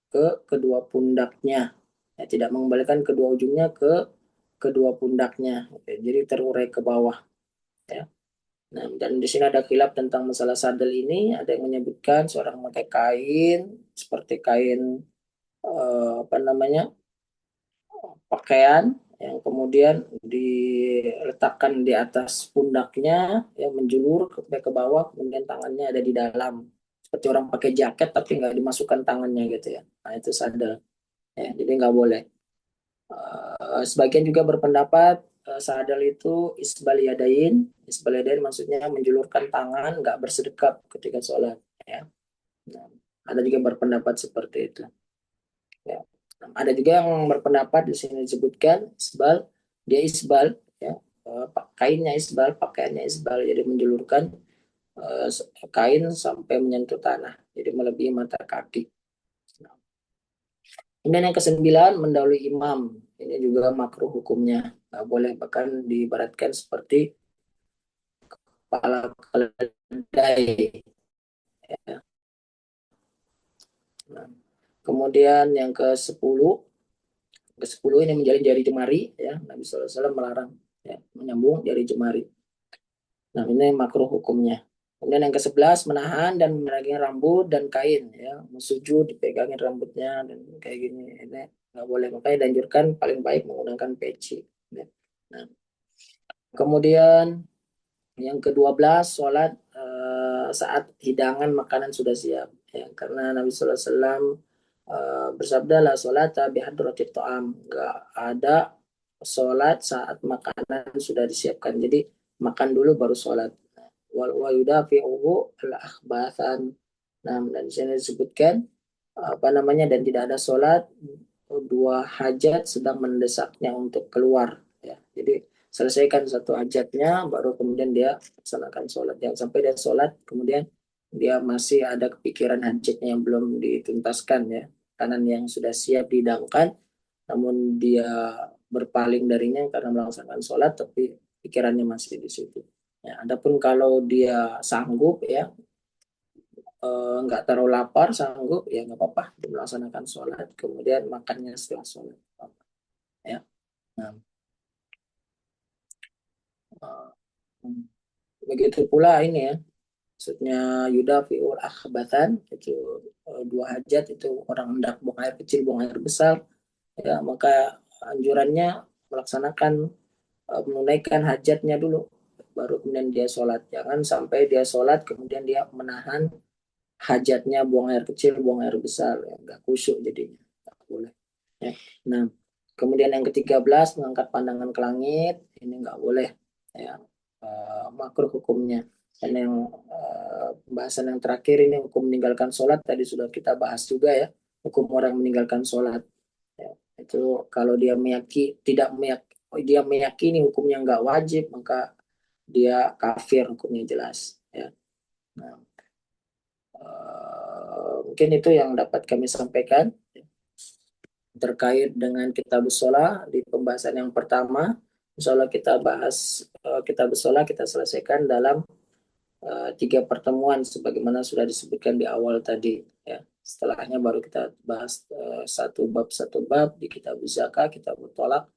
ke kedua pundaknya ya, tidak mengembalikan kedua ujungnya ke kedua pundaknya ya, jadi terurai ke bawah ya. Nah, dan di sini ada khilaf tentang masalah sadel ini. Ada yang menyebutkan seorang memakai kain seperti kain pakaian yang kemudian diletakkan di atas pundaknya yang menjulur ke bawah, kemudian tangannya ada di dalam seperti orang pakai jaket tapi nggak dimasukkan tangannya gitu ya. Nah itu sadel ya, jadi nggak boleh. Sebagian juga berpendapat sadel itu isbal yadain. Isbal yadain maksudnya menjulurkan tangan, nggak bersedekap ketika sholat ya. Nah, ada juga berpendapat seperti itu ya. Ada juga yang berpendapat di sini disebutkan isbal, dia isbal ya, kainnya isbal, pakaiannya isbal, jadi menjulurkan kain sampai menyentuh tanah, jadi melebihi mata kaki. Kemudian yang kesembilan mendahului imam, ini juga makruh hukumnya, nggak boleh, bahkan diibaratkan seperti kepala keledai ya. Nah, kemudian yang ke-10 ini menjalin jari jemari ya, Nabi SAW melarang ya, menyambung jari jemari. Nah ini makruh hukumnya. Kemudian yang ke-11 menahan dan memegangi rambut dan kain ya, sujud dipegangin rambutnya dan kayak gini, ini nggak boleh, makanya dianjurkan paling baik menggunakan peci ya. Nah, kemudian yang ke-12 sholat saat hidangan makanan sudah siap ya, karena Nabi SAW bersabda la sholat bihadratit ta'am, nggak ada sholat saat makanan sudah disiapkan, jadi makan dulu baru sholat. Wa yudafi'uhu al-akhbathan. Nah, dan di sini disebutkan dan tidak ada sholat dua hajat sedang mendesaknya untuk keluar ya. Jadi selesaikan satu hajatnya baru kemudian dia laksanakan sholat. Jangan sampai dia sholat kemudian dia masih ada kepikiran hajatnya yang belum dituntaskan ya. Kanan yang sudah siap dihidangkan namun dia berpaling darinya karena melaksanakan sholat tapi pikirannya masih di situ. Ya, adapun kalau dia sanggup ya, nggak terlalu lapar, sanggup ya nggak apa-apa dia melaksanakan sholat kemudian makannya setelah sholat ya. Nah, uh, begitu pula ini ya, maksudnya yudafiul akhbatan itu dua hajat, itu orang hendak buang air kecil buang air besar ya, maka anjurannya melaksanakan menunaikan hajatnya dulu baru kemudian dia sholat. Jangan sampai dia sholat kemudian dia menahan hajatnya, buang air kecil buang air besar ya, nggak khusyuk jadinya, nggak boleh ya. Nah kemudian yang ke-13 mengangkat pandangan ke langit, ini nggak boleh ya, makruh hukumnya. Dan yang pembahasan yang terakhir ini hukum meninggalkan sholat, tadi sudah kita bahas juga ya, hukum orang meninggalkan sholat ya, itu kalau dia tidak dia meyakini hukumnya nggak wajib, maka dia kafir, hukumnya jelas ya. Nah, mungkin itu yang dapat kami sampaikan terkait dengan kitab sholat di pembahasan yang pertama. Insya Allah kita bahas kitab sholat, kita selesaikan dalam 3 pertemuan sebagaimana sudah disebutkan di awal tadi ya. Setelahnya baru kita bahas satu bab di kitab zakat, kitab tolak,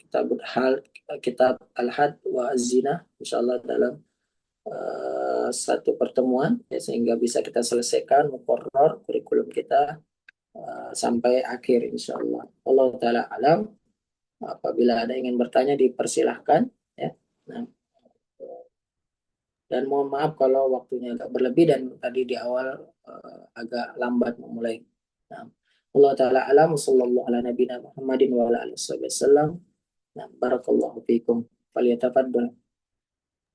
kitab hal, kitab al-had wa zina, insyaallah dalam satu pertemuan ya, sehingga bisa kita selesaikan muqarrar kurikulum kita sampai akhir insya Allah. Allah taala alam. Apabila ada ingin bertanya dipersilahkan ya. Nah, dan mohon maaf kalau waktunya agak berlebih dan tadi di awal agak lambat memulai. Nah, Allah taala alam sallallahu ala nabiyina Muhammadin wa ala alihi wasallam. Nah, barakallahu fiikum. Falyatafaddal.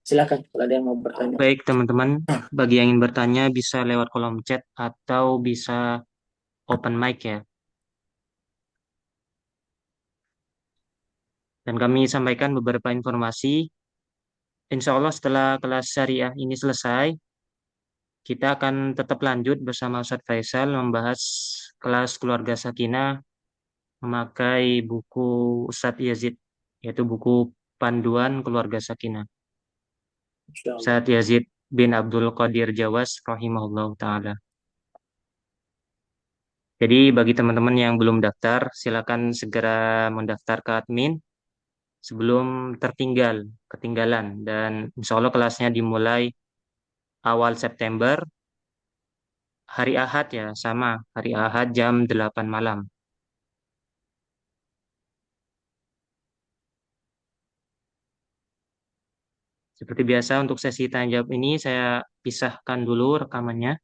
Silakan kalau ada yang mau bertanya. Baik, teman-teman, bagi yang ingin bertanya bisa lewat kolom chat atau bisa open mic ya. Dan kami sampaikan beberapa informasi. Insya Allah setelah kelas syariah ini selesai, kita akan tetap lanjut bersama Ustadz Faisal membahas kelas keluarga Sakinah memakai buku Ustadz Yazid, yaitu buku Panduan Keluarga Sakinah. Insya Allah. Ustadz Yazid bin Abdul Qadir Jawas rahimahullah ta'ala. Jadi bagi teman-teman yang belum daftar, silakan segera mendaftar ke admin sebelum ketinggalan. Dan insya Allah kelasnya dimulai awal September, hari Ahad ya, sama hari Ahad jam 8 malam. Seperti biasa untuk sesi tanya jawab ini saya pisahkan dulu rekamannya.